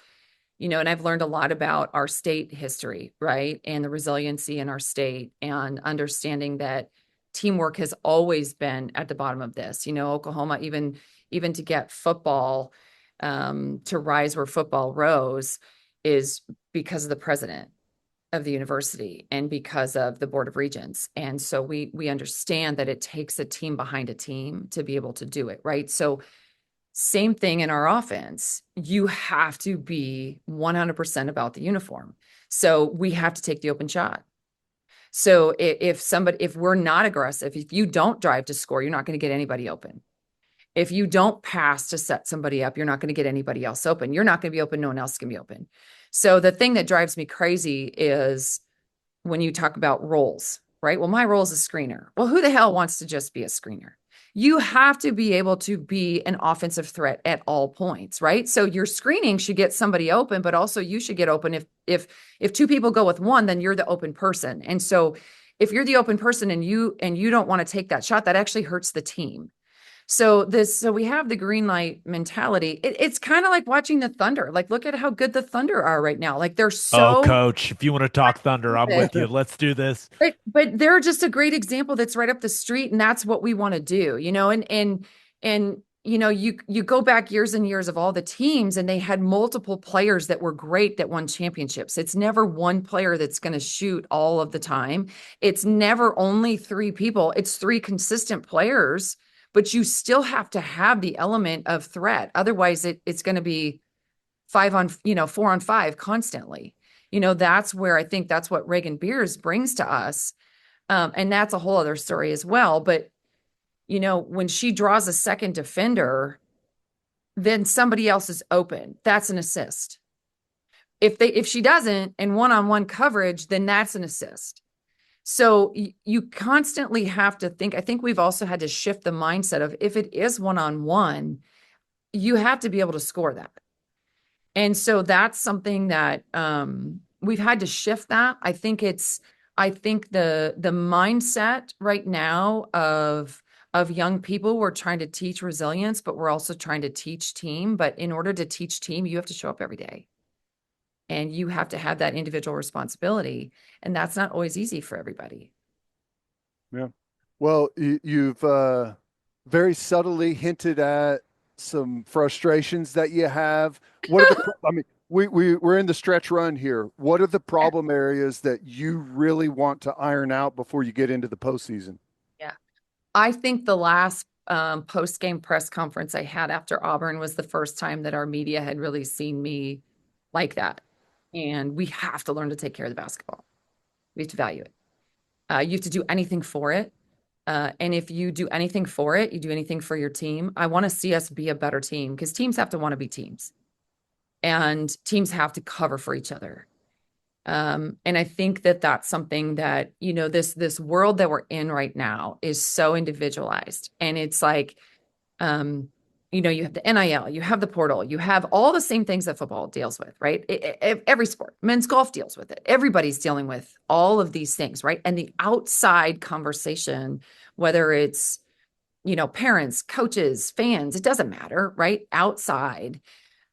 you know, and I've learned a lot about our state history, right? And the resiliency in our state, and understanding that teamwork has always been at the bottom of this. You know, Oklahoma, even to get football to rise where football rose, is because of the president of the university and because of the Board of Regents. And so we understand that it takes a team behind a team to be able to do it, right? So same thing in our offense. You have to be 100% about the uniform. So we have to take the open shot. So if we're not aggressive, if you don't drive to score, you're not going to get anybody open. If you don't pass to set somebody up, you're not going to get anybody else open. You're not going to be open. No one else can be open. So the thing that drives me crazy is when you talk about roles, right? Well, my role is a screener. Well, who the hell wants to just be a screener? You have to be able to be an offensive threat at all points, right? So your screening should get somebody open, but also you should get open. If 2 people go with one, then you're the open person. And so if you're the open person and you don't want to take that shot, that actually hurts the team. So we have the green light mentality. It's kind of like watching the Thunder. Like, look at how good the Thunder are right now. Like, they're so. Oh, coach, if you want to talk Thunder, I'm with you. Let's do this. But they're just a great example that's right up the street, and that's what we want to do, you know. And you know, you go back years and years of all the teams, and they had multiple players that were great that won championships. It's never one player that's going to shoot all of the time. It's never only 3 people. It's 3 consistent players. But you still have to have the element of threat. Otherwise, it's going to be 4 on 5 constantly. You know, that's where I think that's what Reagan Beers brings to us. And that's a whole other story as well. But, you know, when she draws a second defender, then somebody else is open. That's an assist. If she doesn't, and one-on-one coverage, then that's an assist. So you constantly have to think. I think we've also had to shift the mindset of, if it is one-on-one, you have to be able to score that. And so that's something that we've had to shift that. I think the mindset right now of young people, we're trying to teach resilience, but we're also trying to teach team. But in order to teach team, you have to show up every day. And you have to have that individual responsibility. And that's not always easy for everybody. Yeah. Well, you've very subtly hinted at some frustrations that you have. What are the, I mean, we're in the stretch run here. What are the problem areas that you really want to iron out before you get into the postseason? Yeah. I think the last post-game press conference I had after Auburn was the first time that our media had really seen me like that. And we have to learn to take care of the basketball. We have to value it. You have to do anything for it. And if you do anything for it, you do anything for your team. I want to see us be a better team because teams have to want to be teams. And teams have to cover for each other. And I think that that's something that, this world that we're in right now is so individualized. And it's like, you have the NIL, you have the portal, you have all the same things that football deals with, right? Every sport, men's golf deals with it. Everybody's dealing with all of these things, right? And the outside conversation, whether it's, parents, coaches, fans, it doesn't matter, right? Outside,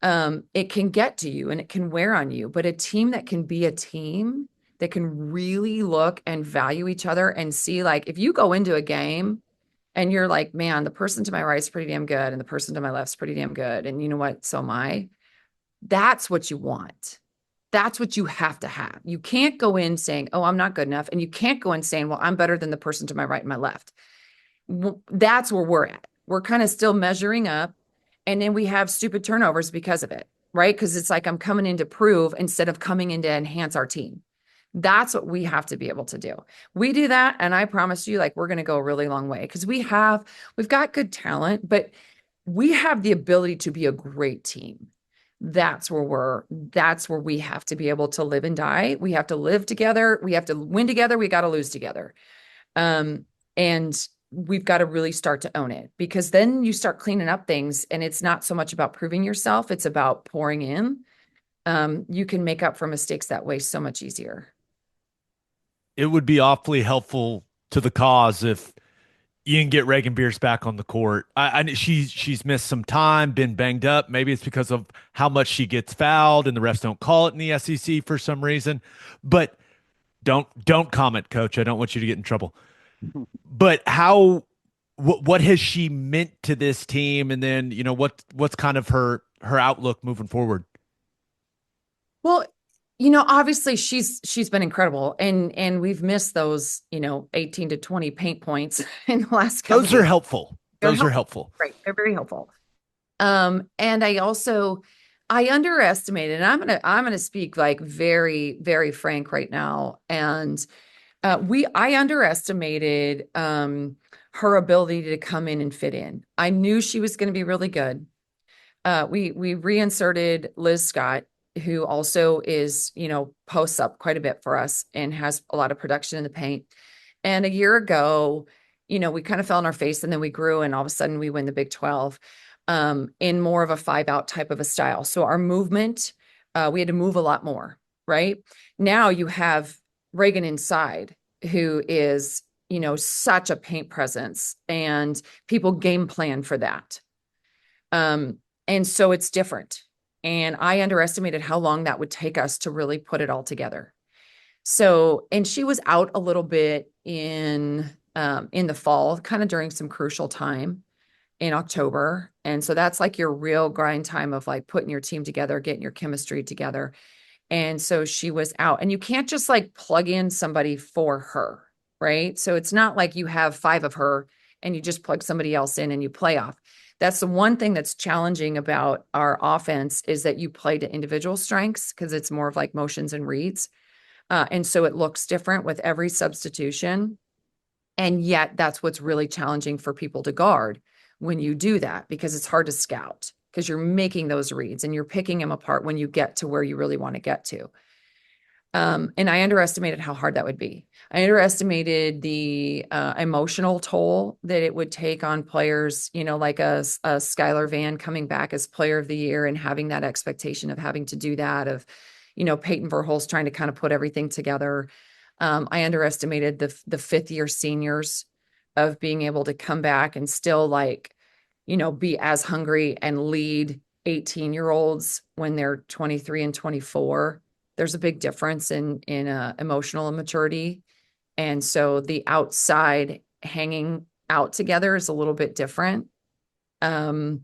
it can get to you and it can wear on you, but a team that can be a team that can really look and value each other and see, like, if you go into a game and you're like, man, the person to my right is pretty damn good and the person to my left is pretty damn good, and you know what, so am I. That's what you want. That's what you have to have. You can't go in saying, oh, I'm not good enough, and you can't go in saying, well, I'm better than the person to my right and my left. That's where we're at. We're kind of still measuring up. And then we have stupid turnovers because of it, right? Because it's like I'm coming in to prove instead of coming in to enhance our team. That's what we have to be able to do. We do that, and I promise you, like, we're going to go a really long way because we've got good talent, but we have the ability to be a great team. That's where we have to be able to live and die. We have to live together. We have to win together. We got to lose together. And we've got to really start to own it, because then you start cleaning up things and it's not so much about proving yourself. It's about pouring in. You can make up for mistakes that way so much easier. It would be awfully helpful to the cause if you can get Reagan Beers back on the court. She's missed some time, been banged up. Maybe it's because of how much she gets fouled and the refs don't call it in the SEC for some reason. But don't comment, Coach. I don't want you to get in trouble. But what has she meant to this team? And then, what's kind of her outlook moving forward? Well, obviously she's been incredible, and we've missed those, 18 to 20 paint points in the last couple. Those are helpful. Those are helpful. Right. They're very helpful. And I underestimated, and I'm going to speak like very, very frank right now. And I underestimated her ability to come in and fit in. I knew she was going to be really good. We reinserted Liz Scott, who also is, posts up quite a bit for us and has a lot of production in the paint. And a year ago, we kind of fell on our face, and then we grew, and all of a sudden we win the Big 12 in more of a 5-out type of a style. So our movement, we had to move a lot more, right? Now you have Reagan inside, who is, such a paint presence, and people game plan for that. And so it's different. And I underestimated how long that would take us to really put it all together. So, and she was out a little bit in the fall, kind of during some crucial time in October. And so that's like your real grind time of like putting your team together, getting your chemistry together. And so she was out, and you can't just like plug in somebody for her, right? So it's not like you have 5 of her and you just plug somebody else in and you play off. That's the one thing that's challenging about our offense, is that you play to individual strengths, because it's more of like motions and reads. And so it looks different with every substitution. And yet that's what's really challenging for people to guard when you do that, because it's hard to scout, because you're making those reads and you're picking them apart when you get to where you really want to get to. And I underestimated how hard that would be. I underestimated the emotional toll that it would take on players, like a Skylar Van coming back as player of the year and having that expectation of having to do that, of, Peyton Verhulst trying to kind of put everything together. I underestimated the fifth year seniors of being able to come back and still be as hungry and lead 18-year-olds when they're 23 and 24. There's a big difference in emotional immaturity. And so the outside hanging out together is a little bit different. And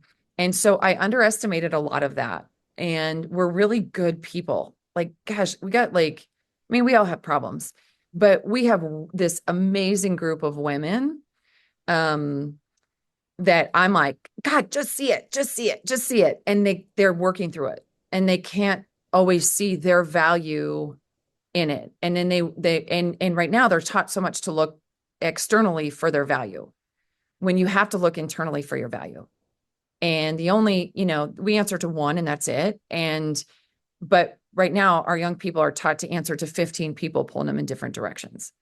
so I underestimated a lot of that. And we're really good people. Like, gosh, we got we all have problems, but we have this amazing group of women that I'm like, God, just see it, just see it, just see it. And they're working through it, and they can't always see their value in it. And then and right now they're taught so much to look externally for their value when you have to look internally for your value. And the only, we answer to one and that's it. But right now our young people are taught to answer to 15 people pulling them in different directions.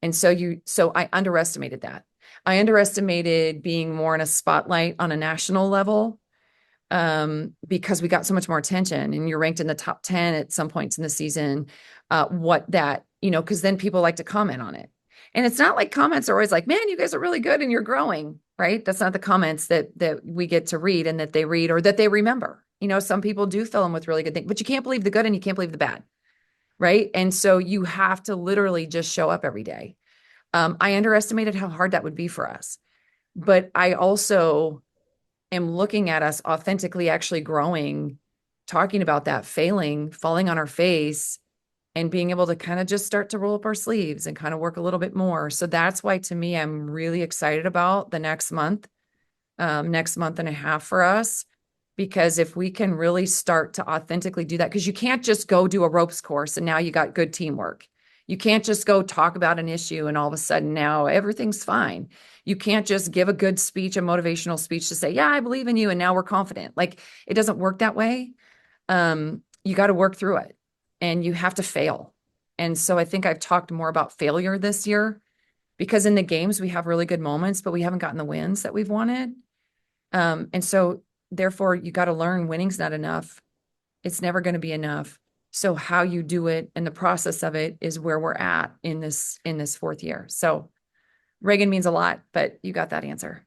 And so I underestimated that. I underestimated being more in a spotlight on a national level, because we got so much more attention, and you're ranked in the top 10 at some points in the season. Because then people like to comment on it. And it's not like comments are always like, man, you guys are really good and you're growing, right? That's not the comments that we get to read and that they read or that they remember. Some people do fill them with really good things, but you can't believe the good and you can't believe the bad, right? And so you have to literally just show up every day. I underestimated how hard that would be for us, but I also am looking at us authentically actually growing, talking about that, failing, falling on our face, and being able to kind of just start to roll up our sleeves and kind of work a little bit more. So that's why, to me, I'm really excited about the next month and a half for us, because if we can really start to authentically do that, because you can't just go do a ropes course and now you got good teamwork. You can't just go talk about an issue and all of a sudden now everything's fine. You can't just give a good speech, a motivational speech to say, yeah, I believe in you, and now we're confident. Like, it doesn't work that way. You got to work through it, and you have to fail. And so I think I've talked more about failure this year, because in the games we have really good moments, but we haven't gotten the wins that we've wanted. And so therefore you got to learn winning's not enough. It's never going to be enough. So how you do it and the process of it is where we're at in this fourth year. So Reagan means a lot, but you got that answer.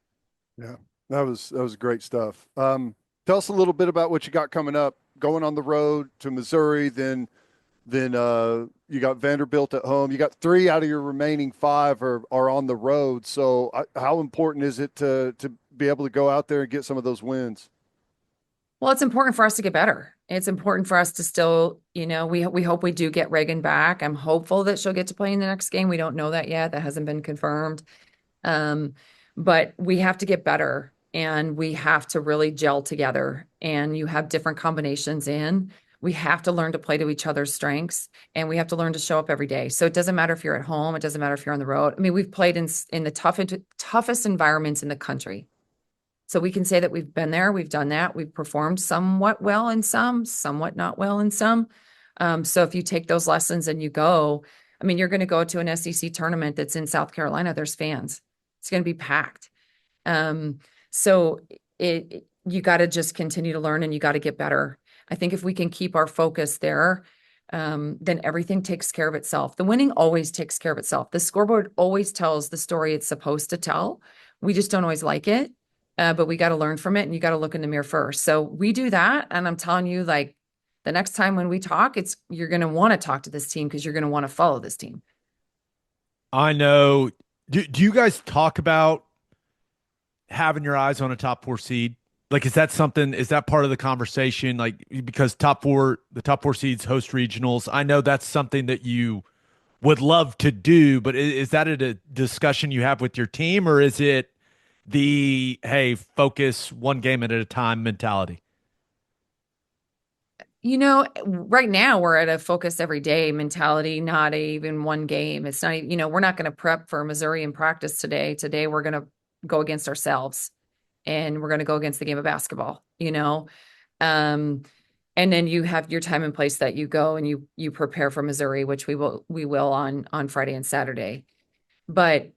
Yeah, that was great stuff. Tell us a little bit about what you got coming up, going on the road to Missouri, then you got Vanderbilt at home. You got 3 out of your remaining 5 are on the road. So how important is it to be able to go out there and get some of those wins? Well, it's important for us to get better. It's important for us to still, we hope we do get Reagan back. I'm hopeful that she'll get to play in the next game. We don't know that yet. That hasn't been confirmed. But we have to get better, and we have to really gel together, and you have different combinations in. We have to learn to play to each other's strengths, and we have to learn to show up every day. So it doesn't matter if you're at home. It doesn't matter if you're on the road. I mean, we've played in the toughest environments in the country. So we can say that we've been there, we've done that, we've performed somewhat well in some, somewhat not well in some. So if you take those lessons and you go, you're going to go to an SEC tournament that's in South Carolina, there's fans. It's going to be packed. So you got to just continue to learn, and you got to get better. I think if we can keep our focus there, then everything takes care of itself. The winning always takes care of itself. The scoreboard always tells the story it's supposed to tell. We just don't always like it. But we got to learn from it, and you got to look in the mirror first. So we do that. And I'm telling you, like, the next time when we talk, you're going to want to talk to this team, because you're going to want to follow this team. I know. Do you guys talk about having your eyes on a top 4 seed? Like, is that part of the conversation? Like, because the top 4 seeds host regionals. I know that's something that you would love to do, but is that a discussion you have with your team, or is it the, hey, focus one game at a time mentality? Right now we're at a focus every day mentality, not even one game. It's not, we're not going to prep for Missouri in practice today. Today we're going to go against ourselves, and we're going to go against the game of basketball. And then you have your time and place that you go and you prepare for Missouri, which we will on Friday and Saturday. But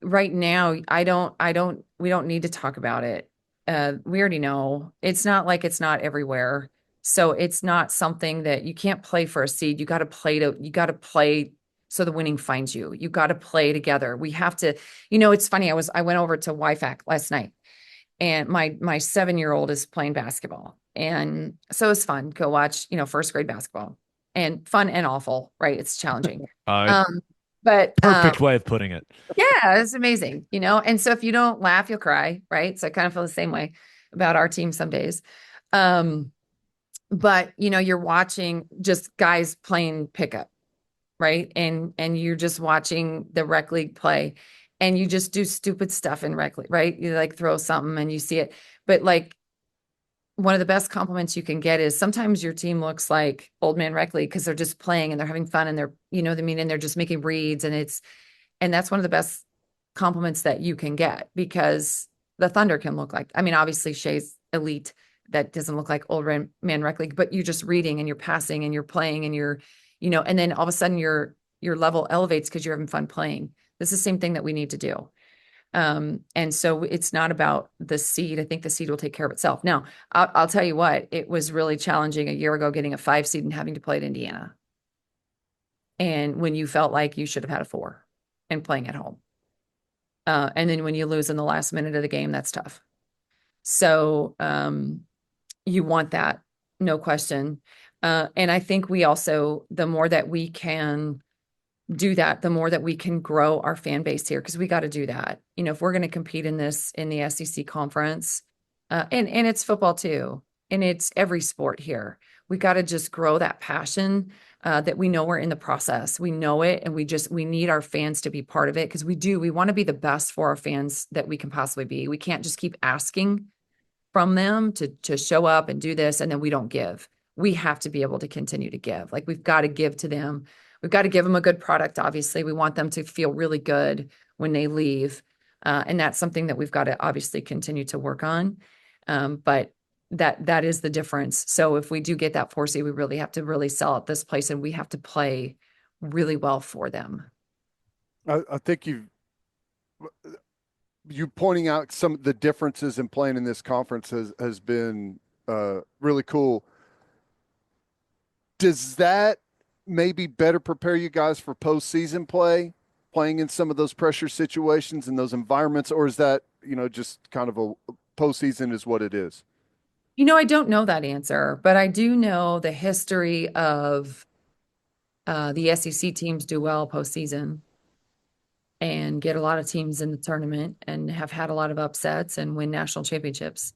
right now, we don't need to talk about it. We already know. It's not like it's not everywhere. So it's not something that you can't play for a seed. You got to play so the winning finds you. You got to play together. We have to, it's funny. I went over to YFAC last night, and my 7-year-old is playing basketball. And so it's fun. Go watch, first grade basketball, and fun and awful, right? It's challenging. But Perfect way of putting it. yeah, it's amazing, And so if you don't laugh, you'll cry, right? So I kind of feel the same way about our team some days. But you're watching just guys playing pickup, right? And you're just watching the rec league play, and you just do stupid stuff in rec league, right? You like throw something and you see it. But like, one of the best compliments you can get is sometimes your team looks like old man rec league because they're just playing and they're having fun and they're, what I mean? And they're just making reads, and that's one of the best compliments that you can get, because the Thunder can look like, obviously Shea's elite. That doesn't look like old man rec league, but you're just reading and you're passing and you're playing and you're, and then all of a sudden your level elevates because you're having fun playing. This is the same thing that we need to do. And so it's not about the seed. I think the seed will take care of itself. Now, I'll tell you what, it was really challenging a year ago getting a 5 seed and having to play at Indiana. And when you felt like you should have had a 4 and playing at home. And then when you lose in the last minute of the game, that's tough. So, you want that, no question. And I think we also, the more that we can do that, the more that we can grow our fan base here, because we got to do that. If we're going to compete in the SEC conference, and it's football too, and it's every sport here, we got to just grow that passion, that we know we're in the process. We know it, and we need our fans to be part of it, because we want to be the best for our fans that we can possibly be. We can't just keep asking from them to show up and do this, and then we don't give. We have to be able to continue to give. Like, we've got to give to them. We've got to give them a good product. Obviously, we want them to feel really good when they leave. And that's something that we've got to obviously continue to work on. But that is the difference. So if we do get that 4 seed, we really have to really sell out this place, and we have to play really well for them. I think you pointing out some of the differences in playing in this conference has been really cool. Does that maybe better prepare you guys for postseason play, playing in some of those pressure situations and those environments, or is that, just kind of a postseason is what it is? I don't know that answer, but I do know the history of the SEC teams do well postseason and get a lot of teams in the tournament and have had a lot of upsets and win national championships.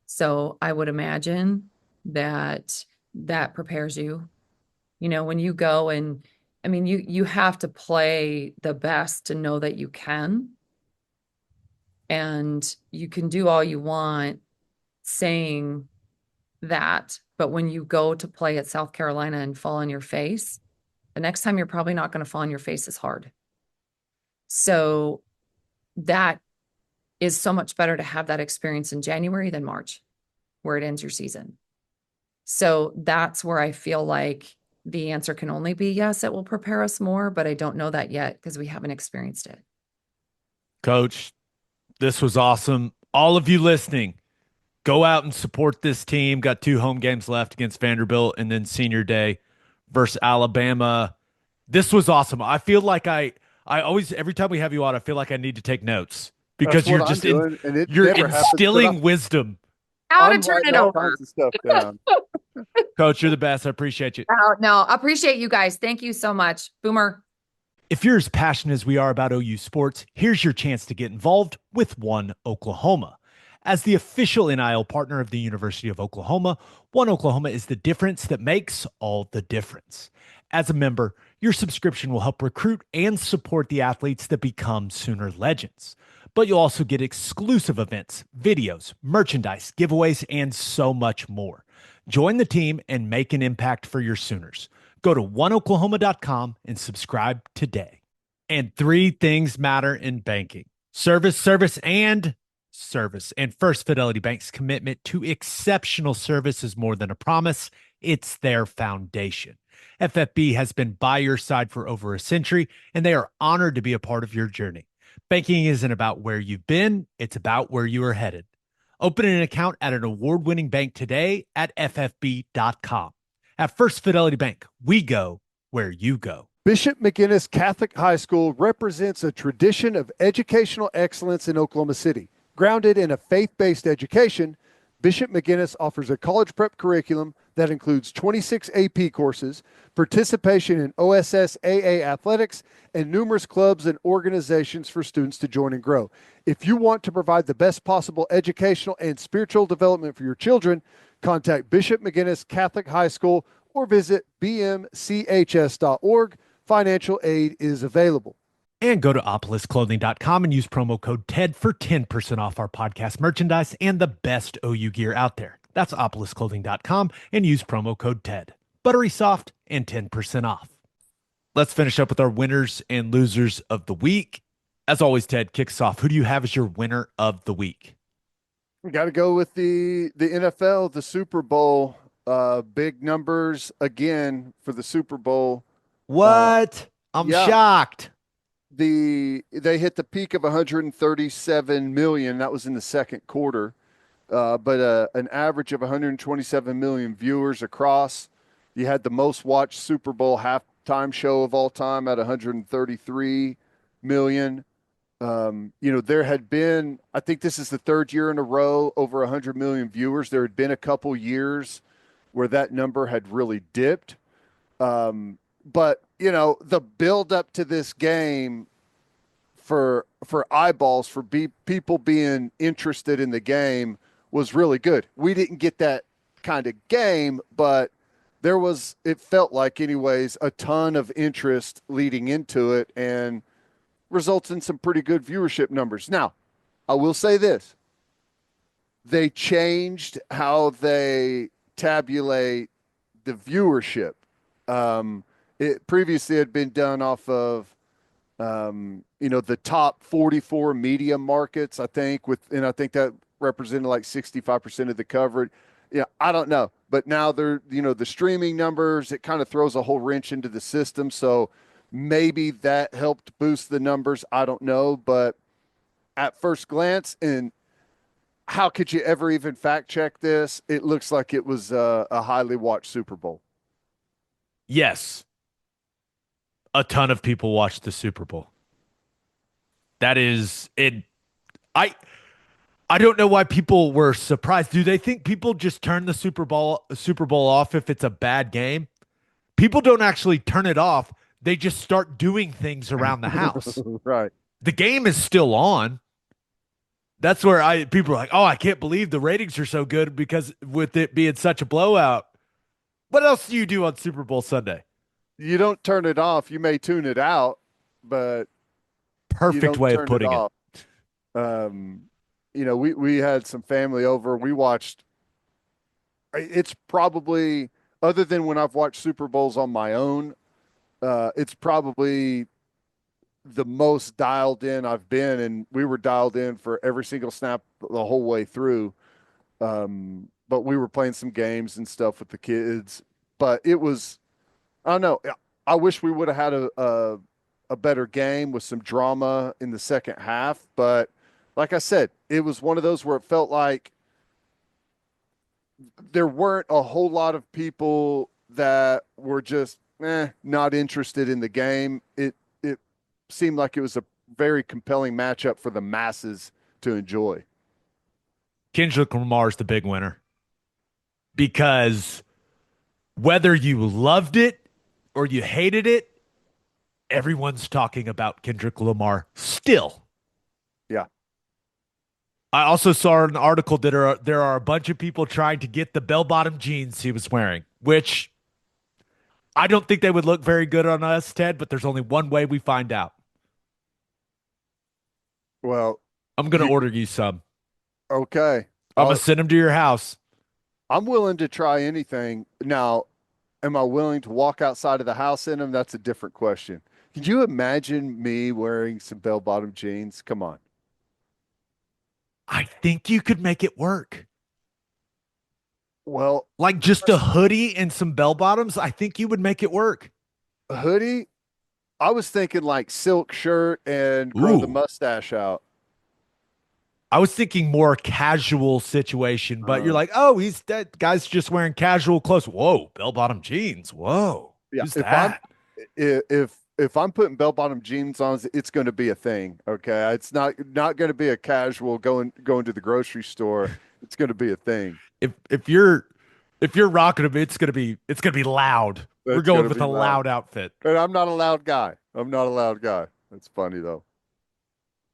So I would imagine that prepares you, when you go, and you have to play the best to know that you can. And you can do all you want saying that, but when you go to play at South Carolina and fall on your face, the next time you're probably not going to fall on your face as hard. So that is so much better to have that experience in January than March, where it ends your season. So that's where I feel like the answer can only be yes, it will prepare us more, but I don't know that yet because we haven't experienced it. Coach, this was awesome. All of you listening, go out and support this team. Got 2 home games left against Vanderbilt and then Senior Day versus Alabama. This was awesome. I feel like I always, every time we have you on, I feel like I need to take notes because you're just you're instilling wisdom. How to turn it over. Stuff down. Coach, you're the best. I appreciate you. No, I appreciate you guys. Thank you so much. Boomer. If you're as passionate as we are about OU sports, here's your chance to get involved with One Oklahoma. As the official NIL partner of the University of Oklahoma, One Oklahoma is the difference that makes all the difference. As a member, your subscription will help recruit and support the athletes that become Sooner legends. But you'll also get exclusive events, videos, merchandise, giveaways, and so much more. Join the team and make an impact for your Sooners. Go to oneoklahoma.com and subscribe today. And 3 things matter in banking: service, and service. And First Fidelity Bank's commitment to exceptional service is more than a promise, it's their foundation. FFB has been by your side for over a century, and they are honored to be a part of your journey. Banking isn't about where you've been, it's about where you are headed. Open an account at an award-winning bank today at ffb.com. At First Fidelity Bank, we go where you go. Bishop McGuinness Catholic High School represents a tradition of educational excellence in Oklahoma City. Grounded in a faith-based education, Bishop McGuinness offers a college prep curriculum that includes 26 AP courses, participation in OSSAA athletics, and numerous clubs and organizations for students to join and grow. If you want to provide the best possible educational and spiritual development for your children, contact Bishop McGuinness Catholic High School or visit bmchs.org. Financial aid is available. And go to opolisclothing.com and use promo code TED for 10% off our podcast merchandise and the best OU gear out there. That's opolisclothing.com and use promo code TED. Buttery soft and 10% off. Let's finish up with our winners and losers of the week. As always, Ted kicks off. Who do you have as your winner of the week? We got to go with the NFL, the Super Bowl. Big numbers again for the Super Bowl. What? I'm shocked. They hit the peak of 137 million. That was in the second quarter, but an average of 127 million viewers across. You had the most watched Super Bowl halftime show of all time at 133 million. There had been, I think this is the third year in a row, over 100 million viewers. There had been a couple years where that number had really dipped. But, the build up to this game for eyeballs, for people being interested in the game was really good. We didn't get that kind of game, but there was, it felt like anyways, a ton of interest leading into it and results in some pretty good viewership numbers. Now, I will say this. They changed how they tabulate the viewership. It previously had been done off of, the top 44 media markets, I think, and I think that represented like 65% of the coverage. Yeah, I don't know. But now they're, the streaming numbers, it kind of throws a whole wrench into the system. So maybe that helped boost the numbers. I don't know. But at first glance, and how could you ever even fact check this? It looks like it was a highly watched Super Bowl. Yes. A ton of people watched the Super Bowl. That is it. I don't know why people were surprised. Do they think people just turn the Super Bowl off if it's a bad game? People don't actually turn it off. They just start doing things around the house. Right. The game is still on. That's where people are like, "Oh, I can't believe the ratings are so good because with it being such a blowout." What else do you do on Super Bowl Sunday? You don't turn it off. You may tune it out, but perfect way of putting it. We had some family over. We watched. It's probably, other than when I've watched Super Bowls on my own, it's probably the most dialed in I've been, and we were dialed in for every single snap the whole way through. But we were playing some games and stuff with the kids. But it was, I don't know. I wish we would have had a better game with some drama in the second half. But like I said, it was one of those where it felt like there weren't a whole lot of people that were just not interested in the game. It seemed like it was a very compelling matchup for the masses to enjoy. Kendrick Lamar is the big winner because whether you loved it or you hated it, everyone's talking about Kendrick Lamar still. Yeah. I also saw an article that there are a bunch of people trying to get the bell-bottom jeans he was wearing, which I don't think they would look very good on us, Ted, but there's only one way we find out. Well, I'm going to order you some. Okay. I'm going to send them to your house. I'm willing to try anything. Now, am I willing to walk outside of the house in them? That's a different question. Could you imagine me wearing some bell-bottom jeans? Come on. I think you could make it work. Well, Like just a hoodie and some bell bottoms, I think you would make it work. a hoodie, I was thinking like silk shirt and grow the Ooh. mustache out. I was thinking more casual situation, but you're Uh, like, oh, he's that guy's just wearing casual clothes. Whoa, bell bottom jeans. Whoa, yeah, who's that? if I'm putting bell bottom jeans on, it's going to be a thing. Okay, it's not going to be a casual going to the grocery store. It's going to be a thing. If you're rocking them, it's gonna be loud. We're That's going going to with be a loud. loud outfit. And I'm not a loud guy. I'm not a loud guy. That's funny though.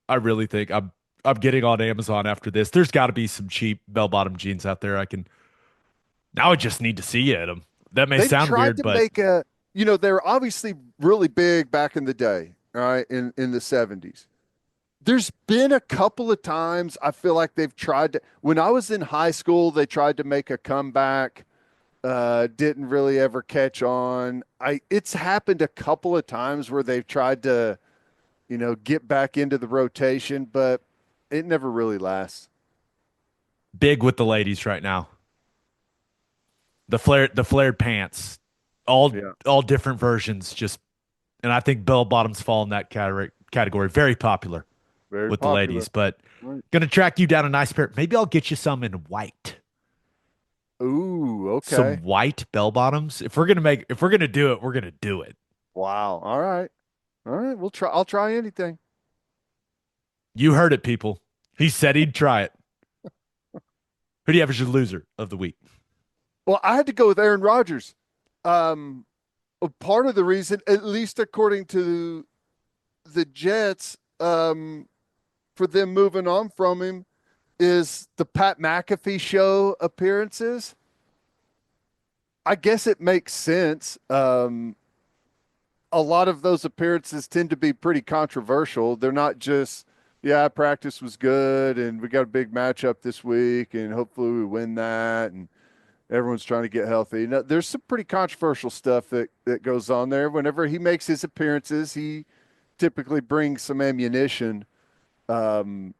I really think I'm getting on Amazon after this. There's got to be some cheap bell bottom jeans out there. I can now. I just need to see you at them. That may They've sound tried weird, to but make they're obviously really big back in the day, all right, in the 70s. There's been a couple of times I feel like they've tried to, when I was in high school, they tried to make a comeback, didn't really ever catch on. It's happened a couple of times where they've tried to, get back into the rotation, but it never really lasts. big with the ladies right now. The flared pants, all Yeah, all different versions. Just and I think bell bottoms fall in that category. Very popular very with the popular. ladies, but Right. gonna track you down a nice pair. Maybe I'll get you some in white. Ooh, Some okay. white bell bottoms. If we're gonna do it, we're gonna do it. Wow. All right. All right. We'll try. I'll try anything. You heard it, people. He said he'd try it. Who do you have as your loser of the week? Well, I had to go with Aaron Rodgers. Um, Part of the reason, at least according to the Jets, for them moving on from him, is the Pat McAfee show appearances. I guess it makes sense. A lot of those appearances tend to be pretty controversial. They're not just, yeah, practice was good and we got a big matchup this week and hopefully we win that and everyone's trying to get healthy. There's some pretty controversial stuff that goes on there. Whenever he makes his appearances, he typically brings some ammunition. Um,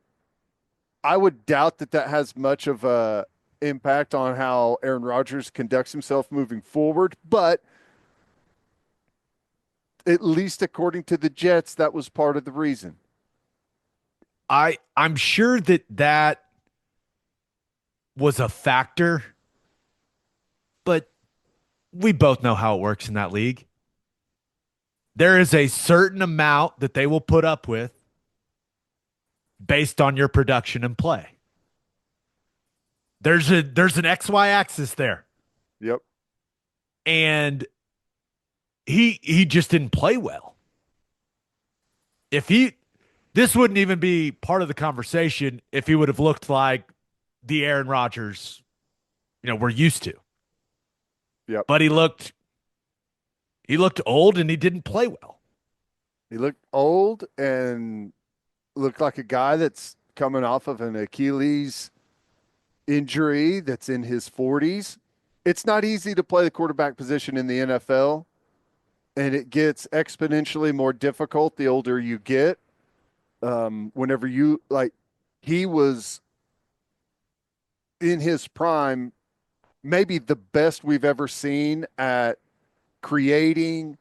I would doubt that has much of a impact on how Aaron Rodgers conducts himself moving forward, but at least according to the Jets, that was part of the reason. I'm sure that was a factor, but we both know how it works in that league. There is a certain amount that they will put up with based on your production and play. There's an XY axis there. Yep. And he just didn't play well. If he this wouldn't even be part of the conversation if he would have looked like the Aaron Rodgers, we're used to. Yep. But he looked old and he didn't play well. He looked old and looked like a guy that's coming off of an Achilles injury that's in his 40s. It's not easy to play the quarterback position in the NFL, and it gets exponentially more difficult the older you get. Whenever you like, he was in his prime, maybe the best we've ever seen at creating,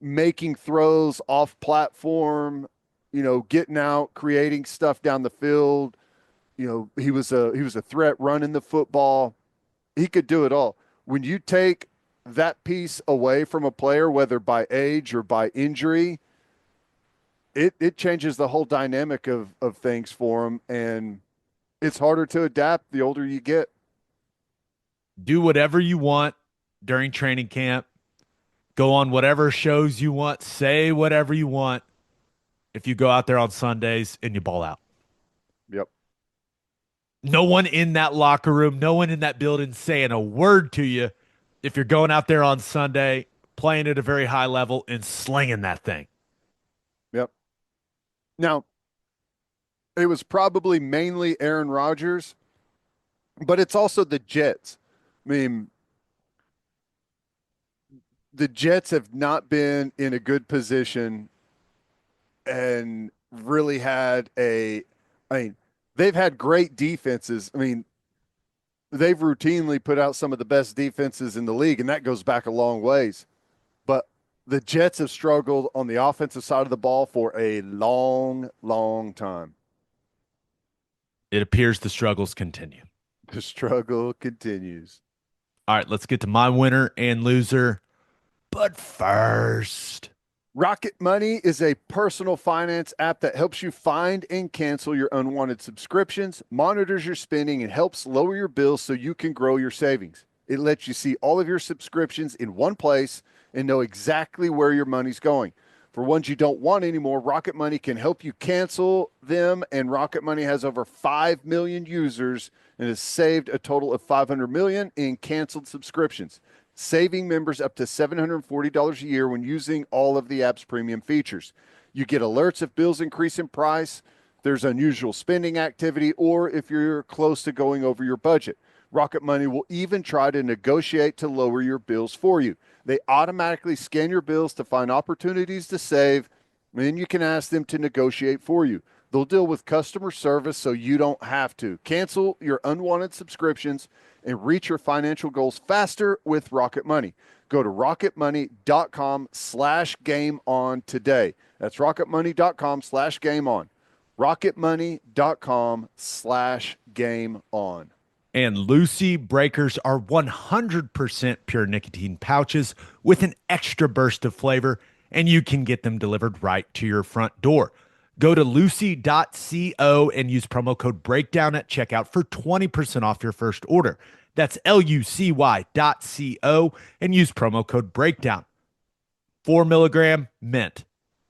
making throws off platform, getting out, creating stuff down the field. He was a threat running the football. He could do it all. When you take that piece away from a player, whether by age or by injury, it changes the whole dynamic of things for him, and it's harder to adapt the older you get. Do whatever you want during training camp. Go on whatever shows you want. Say whatever you want. If you go out there on Sundays and you ball out. Yep. No one in that locker room, no one in that building saying a word to you if you're going out there on Sunday, playing at a very high level and slinging that thing. Yep. Now, it was probably mainly Aaron Rodgers, but it's also the Jets. I mean, the Jets have not been in a good position and really had I mean, they've had great defenses. I mean, they've routinely put out some of the best defenses in the league, and that goes back a long ways. But the Jets have struggled on the offensive side of the ball for a long, long time. It appears the struggles continue. The struggle continues. All right, let's get to my winner and loser. But first, Rocket Money is a personal finance app that helps you find and cancel your unwanted subscriptions, monitors your spending, and helps lower your bills so you can grow your savings. It lets you see all of your subscriptions in one place and know exactly where your money's going. For ones you don't want anymore, Rocket Money can help you cancel them, and Rocket Money has over 5 million users and has saved a total of 500 million in canceled subscriptions, saving members up to $740 a year when using all of the app's premium features. You get alerts if bills increase in price, there's unusual spending activity, or if you're close to going over your budget. Rocket Money will even try to negotiate to lower your bills for you. They automatically scan your bills to find opportunities to save, and then you can ask them to negotiate for you. They'll deal with customer service so you don't have to. Cancel your unwanted subscriptions and reach your financial goals faster with Rocket Money. Go to rocketmoney.com/game-on today. That's rocketmoney.com/game-on. rocketmoney.com/game-on. and Lucy breakers are 100% pure nicotine pouches with an extra burst of flavor, and you can get them delivered right to your front door. Go to lucy.co and use promo code breakdown at checkout for 20% off your first order. That's lucy.co and use promo code breakdown. 4 milligram mint.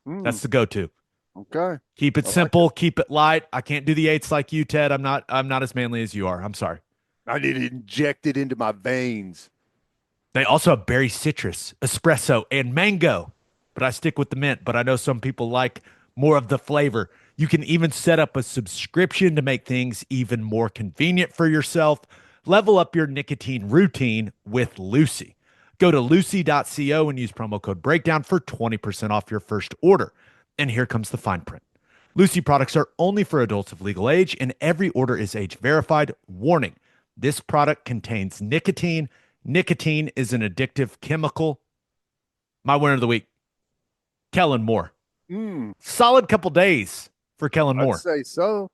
That's the go-to. Okay. Keep it simple, keep it light. I can't do the eights like you, Ted. I'm not as manly as you are. I'm sorry. I need it injected into my veins. They also have berry citrus, espresso, and mango. But I stick with the mint. But I know some people like more of the flavor. You can even set up a subscription to make things even more convenient for yourself. Level up your nicotine routine with Lucy. Go to lucy.co and use promo code breakdown for 20% off your first order. And here comes the fine print. Lucy products are only for adults of legal age, and every order is age verified. Warning: this product contains nicotine. Nicotine is an addictive chemical. My winner of the week, Kellen Moore. Solid couple days for Kellen Moore. I'd say so.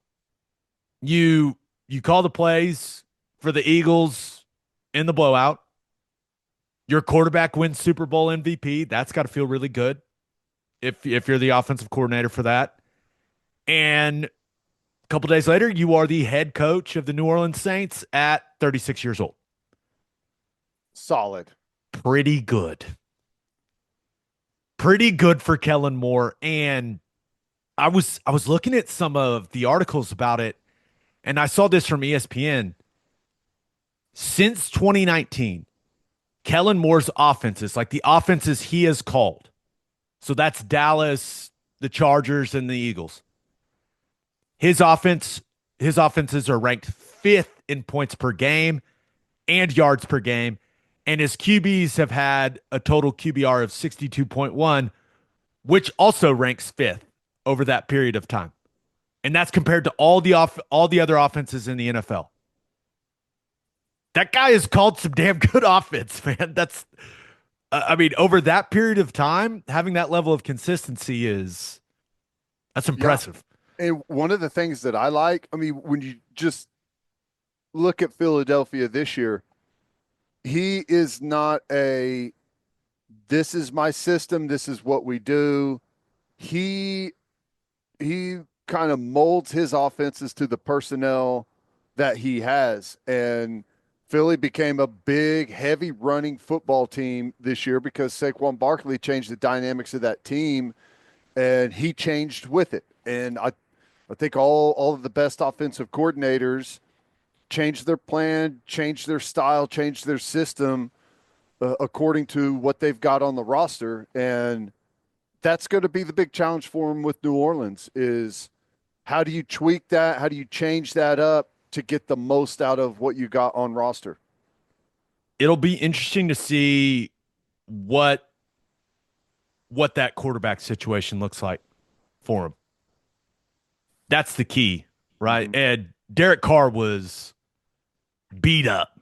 You call the plays for the Eagles in the blowout. Your quarterback wins Super Bowl MVP. That's got to feel really good if you're the offensive coordinator for that. And a couple days later, you are the head coach of the New Orleans Saints at 36 years old. Solid. Pretty good. Pretty good for Kellen Moore. And I was looking at some of the articles about it, and I saw this from ESPN. Since 2019, Kellen Moore's offenses, like the offenses he has called, so that's Dallas, the Chargers, and the Eagles. His offenses are ranked 5th in points per game and yards per game, and his QBs have had a total QBR of 62.1, which also ranks 5th over that period of time. And that's compared to all the other offenses in the NFL. That guy has called some damn good offense, man. That's over that period of time, having that level of consistency that's impressive. Yeah. And one of the things that I like, when you just look at Philadelphia this year, he is not this is my system, this is what we do. He kind of molds his offenses to the personnel that he has. And Philly became a big, heavy running football team this year because Saquon Barkley changed the dynamics of that team, and he changed with it. And I think all of the best offensive coordinators change their plan, change their style, change their system according to what they've got on the roster. And that's going to be the big challenge for him with New Orleans is how do you tweak that? How do you change that up to get the most out of what you got on roster? It'll be interesting to see what that quarterback situation looks like for him. That's the key. right? Mhm. And Derek Carr was beat up.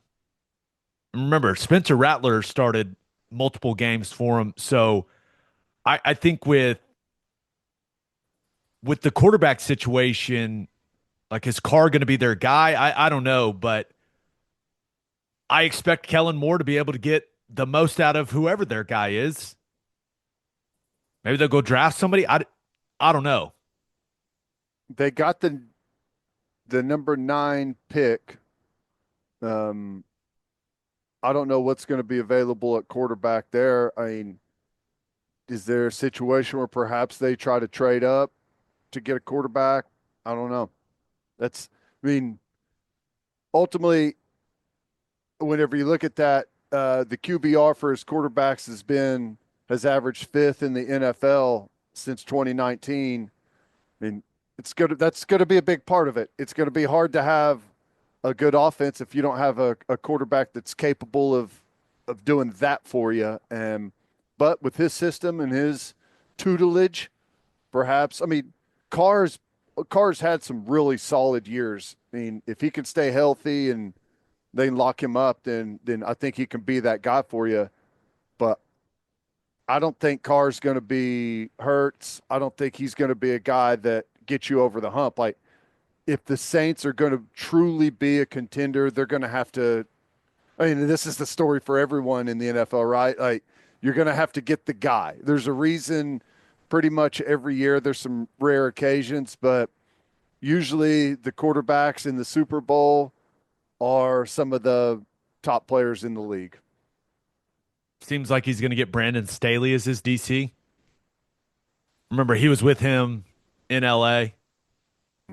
Remember, Spencer Rattler started multiple games for him. So I think with the quarterback situation, like is Carr going to be their guy? I don't know, but I expect Kellen Moore to be able to get the most out of whoever their guy is. Maybe they'll go draft somebody. I don't know. They got the number 9 pick. Um, I don't know what's going to be available at quarterback there. I mean, is there a situation where perhaps they try to trade up to get a quarterback? I don't know. I mean, ultimately, whenever you look at that, the QBR for his quarterbacks has averaged fifth in the NFL since 2019. I mean, that's going to be a big part of it. It's going to be hard to have a good offense if you don't have a quarterback that's capable of doing that for you. But with his system and his tutelage, perhaps. I mean, Carr's had some really solid years. I mean, if he can stay healthy and they can lock him up, then I think he can be that guy for you. But I don't think Carr's going to be Hurts. I don't think he's going to be a guy that gets you over the hump. Like, if the Saints are going to truly be a contender, they're going to have to. I mean, this is the story for everyone in the NFL, right? Like, you're going to have to get the guy. There's a reason pretty much every year. There's some rare occasions, but usually the quarterbacks in the Super Bowl are some of the top players in the league. Seems like he's going to get Brandon Staley as his DC. Remember, he was with him in LA.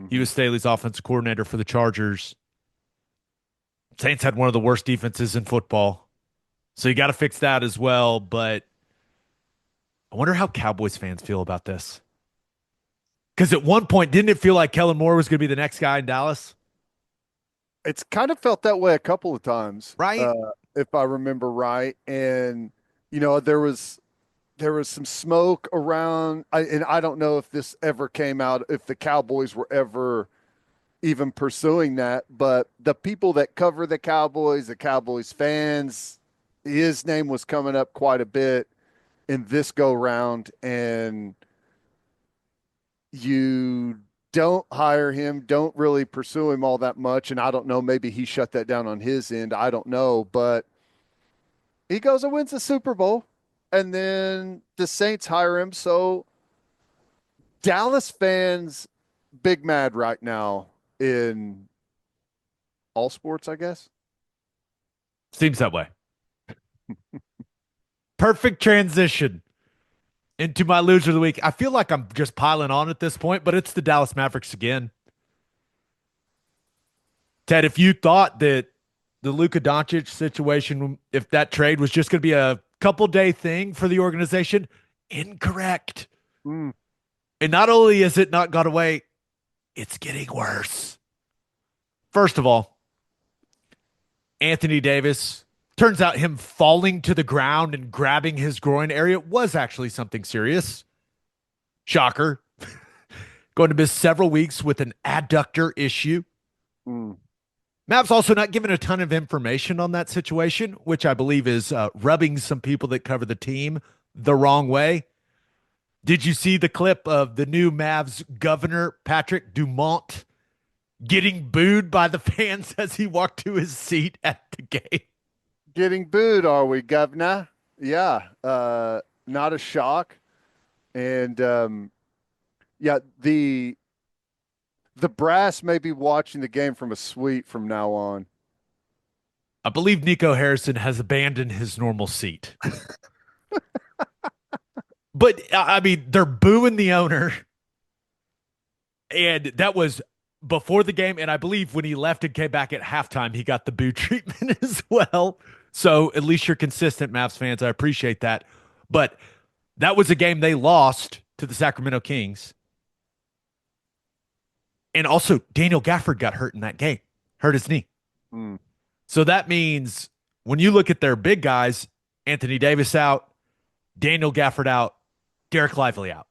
He was Staley's offensive coordinator for the Chargers. Saints had one of the worst defenses in football. So you got to fix that as well. But I wonder how Cowboys fans feel about this. Because at one point, didn't it feel like Kellen Moore was going to be the next guy in Dallas? It's kind of felt that way a couple of times, Right? if I remember right. And there was some smoke around, and I don't know if this ever came out, if the Cowboys were ever even pursuing that, but the people that cover the Cowboys fans, his name was coming up quite a bit in this go round, and you don't hire him, don't really pursue him all that much. And I don't know, maybe he shut that down on his end. I don't know, but he goes and wins the Super Bowl, and then the Saints hire him. So Dallas fans, big mad right now in all sports, I guess. Seems that way. Perfect transition into my loser of the week. I feel like I'm just piling on at this point, but it's the Dallas Mavericks again. Ted, if you thought that the Luka Doncic situation, if that trade was just going to be a couple day thing for the organization, incorrect. Mm. And not only is it not gone away, it's getting worse. First of all, Anthony Davis, turns out him falling to the ground and grabbing his groin area was actually something serious. Shocker. Going to miss several weeks with an adductor issue. Mm. Mavs also not given a ton of information on that situation, which I believe is rubbing some people that cover the team the wrong way. Did you see the clip of the new Mavs governor, Patrick Dumont, getting booed by the fans as he walked to his seat at the game? Getting booed, are we, governor? Yeah, not a shock. And yeah, the brass may be watching the game from a suite from now on. I believe Nico Harrison has abandoned his normal seat. But, I mean, they're booing the owner. And that was before the game. And I believe when he left and came back at halftime, he got the boo treatment as well. So at least you're consistent, Mavs fans. I appreciate that. But that was a game they lost to the Sacramento Kings. And also, Daniel Gafford got hurt in that game, hurt his knee. Mm. So that means when you look at their big guys, Anthony Davis out, Daniel Gafford out, Derek Lively out.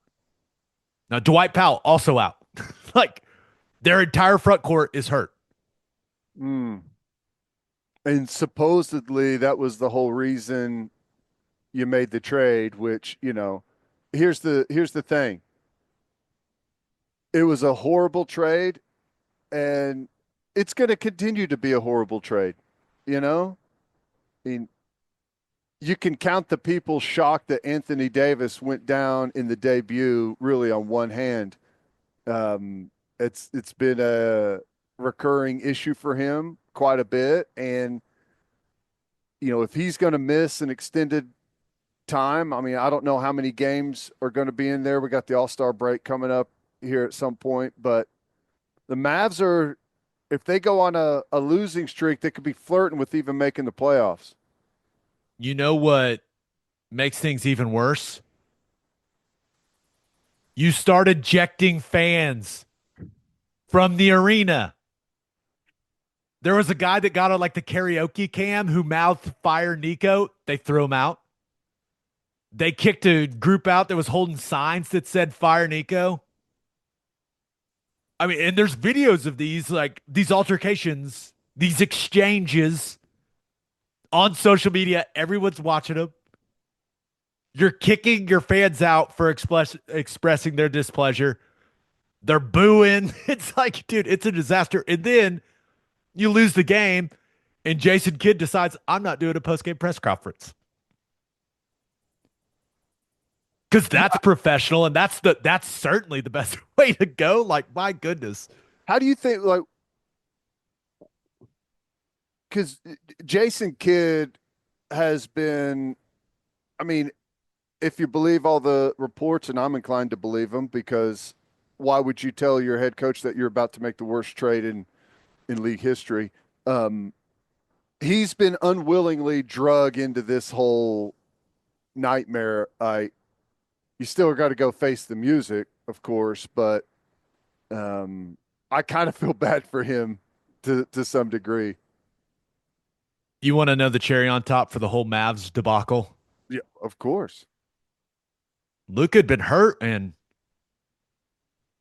Now, Dwight Powell also out. Like, Their entire front court is hurt. Mm. And supposedly that was the whole reason you made the trade, which, here's the thing. It was a horrible trade, and it's going to continue to be a horrible trade. I mean, you can count the people shocked that Anthony Davis went down in the debut really on one hand. It's been a recurring issue for him quite a bit, and if he's going to miss an extended time, I mean, I don't know how many games are going to be in there. We got the All-Star break coming up here at some point, but the Mavs are, if they go on a losing streak, they could be flirting with even making the playoffs. You know what makes things even worse? You start ejecting fans from the arena. There was a guy that got on like the karaoke cam who mouthed "Fire Nico." They threw him out. They kicked a group out that was holding signs that said "Fire Nico." I mean, and there's videos of these altercations, these exchanges on social media. Everyone's watching them. You're kicking your fans out for expressing their displeasure. They're booing. It's like, dude, it's a disaster. And then you lose the game, and Jason Kidd decides, I'm not doing a post-game press conference. Because that's professional, and that's certainly the best way to go. Like, my goodness. How do you think, because Jason Kidd has been, I mean, if you believe all the reports, and I'm inclined to believe them, because why would you tell your head coach that you're about to make the worst trade in league history? He's been unwillingly drug into this whole nightmare. You still got to go face the music, of course, but I kind of feel bad for him to some degree. You want to know the cherry on top for the whole Mavs debacle? Yeah, of course. Luka had been hurt, and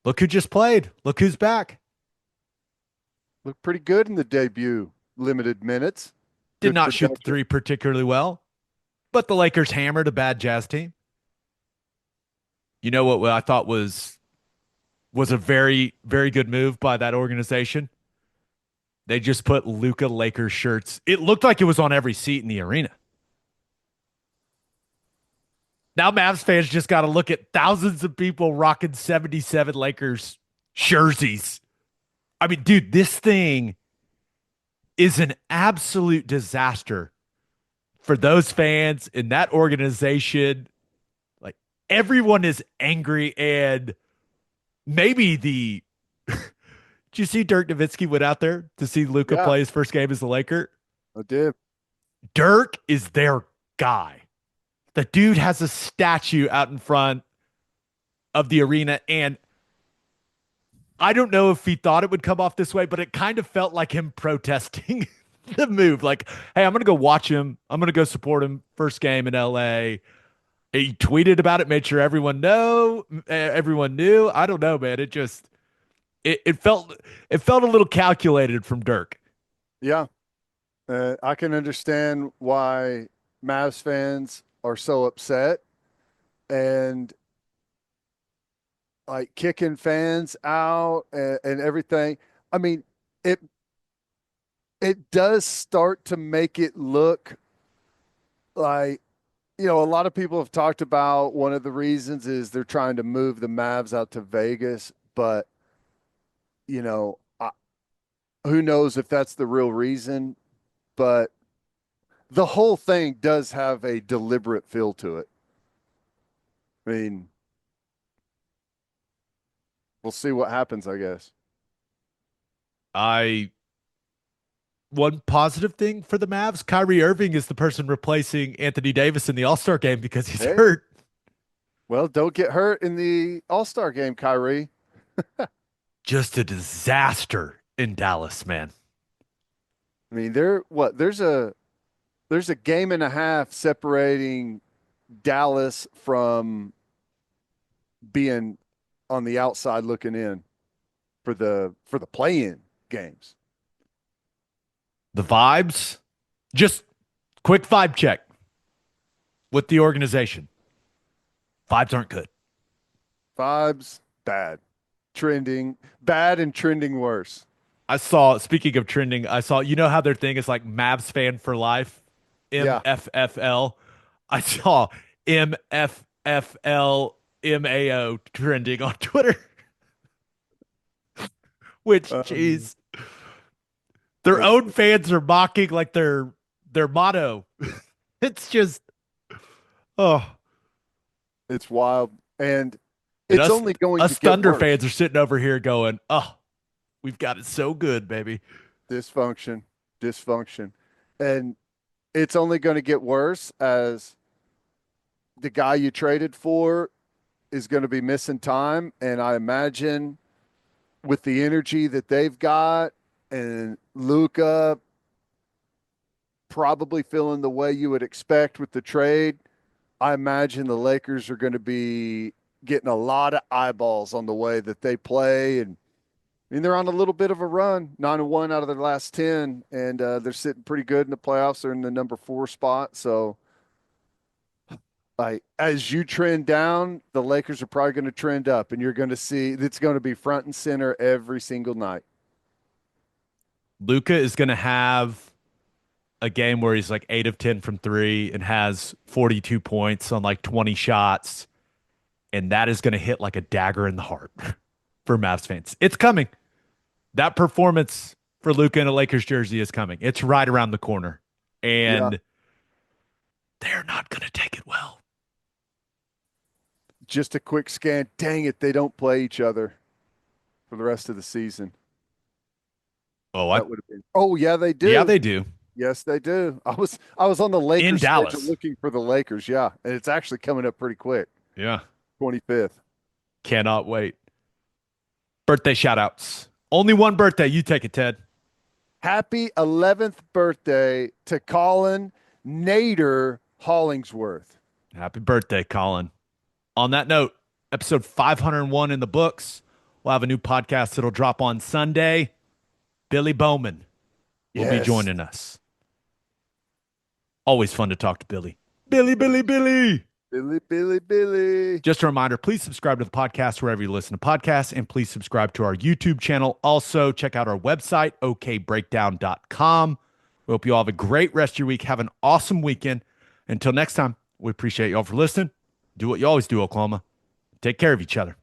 look who just played. Look who's back. Looked pretty good in the debut, limited minutes. Did not shoot the three particularly well, but the Lakers hammered a bad Jazz team. You know what I thought was a very, very good move by that organization? They just put Luka Lakers shirts. It looked like it was on every seat in the arena. Now Mavs fans just got to look at thousands of people rocking 77 Lakers jerseys. I mean, dude, this thing is an absolute disaster for those fans in that organization. Like, everyone is angry, and maybe did you see Dirk Nowitzki went out there to see Luka play his first game as a Laker? I did. Dirk is their guy. The dude has a statue out in front of the arena, and I don't know if he thought it would come off this way, but it kind of felt like him protesting the move. Like, hey, I'm going to go watch him. I'm going to go support him first game in LA. He tweeted about it, made sure everyone knew. I don't know, man. It felt a little calculated from Dirk. Yeah. I can understand why Mavs fans are so upset, and like kicking fans out and everything. I mean, it does start to make it look like, a lot of people have talked about one of the reasons is they're trying to move the Mavs out to Vegas, but who knows if that's the real reason, but the whole thing does have a deliberate feel to it. I mean, we'll see what happens, I guess. One positive thing for the Mavs, Kyrie Irving is the person replacing Anthony Davis in the All-Star game because he's hurt. Well, don't get hurt in the All-Star game, Kyrie. Just a disaster in Dallas, man. I mean, there's a game and a half separating Dallas from being on the outside looking in. for the play-in games. The vibes, just quick vibe check with the organization. Vibes aren't good. Vibes bad, trending bad, and trending worse. I saw, speaking of trending, I saw, you know how their thing is like Mavs fan for life, Yeah. MFFL. I saw MFFL MAO trending on Twitter. Which, geez, their own fans are mocking like their motto. It's just, oh, It's wild, and and it's us, only going us to get Thunder worse. fans are sitting over here going, oh, we've got it so good, baby. Dysfunction, and it's only going to get worse as the guy you traded for is going to be missing time, and I imagine with the energy that they've got and Luka probably feeling the way you would expect with the trade, I imagine the Lakers are going to be getting a lot of eyeballs on the way that they play. And I mean, they're on a little bit of a run, 9-1 out of their last 10, and they're sitting pretty good in the playoffs. They're in the number 4 spot. So, like, as you trend down, the Lakers are probably going to trend up, and you're going to see it's going to be front and center every single night. Luka is going to have a game where he's like 8 of 10 from 3 and has 42 points on like 20 shots. And that is going to hit like a dagger in the heart for Mavs fans. It's coming. That performance for Luka in a Lakers jersey is coming. It's right around the corner. And they're not going to take it well. Just a quick scan. Dang it, they don't play each other for the rest of the season. Oh, That would have been. Oh, yeah, they do. Yeah, they do. Yes, they do. I was on the Lakers In Dallas. schedule looking for the Lakers. Yeah, and it's actually coming up pretty quick. Yeah. 25th. Cannot wait. Birthday shout outs. Only one birthday. You take it, Ted. Happy 11th birthday to Colin Nader Hollingsworth. Happy birthday, Colin. On that note, episode 501 in the books. We'll have a new podcast that'll drop on Sunday. Billy Bowman will be joining us. Always fun to talk to Billy. Billy. Billy. Just a reminder, please subscribe to the podcast wherever you listen to podcasts, and please subscribe to our YouTube channel. Also, check out our website, okbreakdown.com. We hope you all have a great rest of your week. Have an awesome weekend. Until next time, we appreciate you all for listening. Do what you always do, Oklahoma. Take care of each other.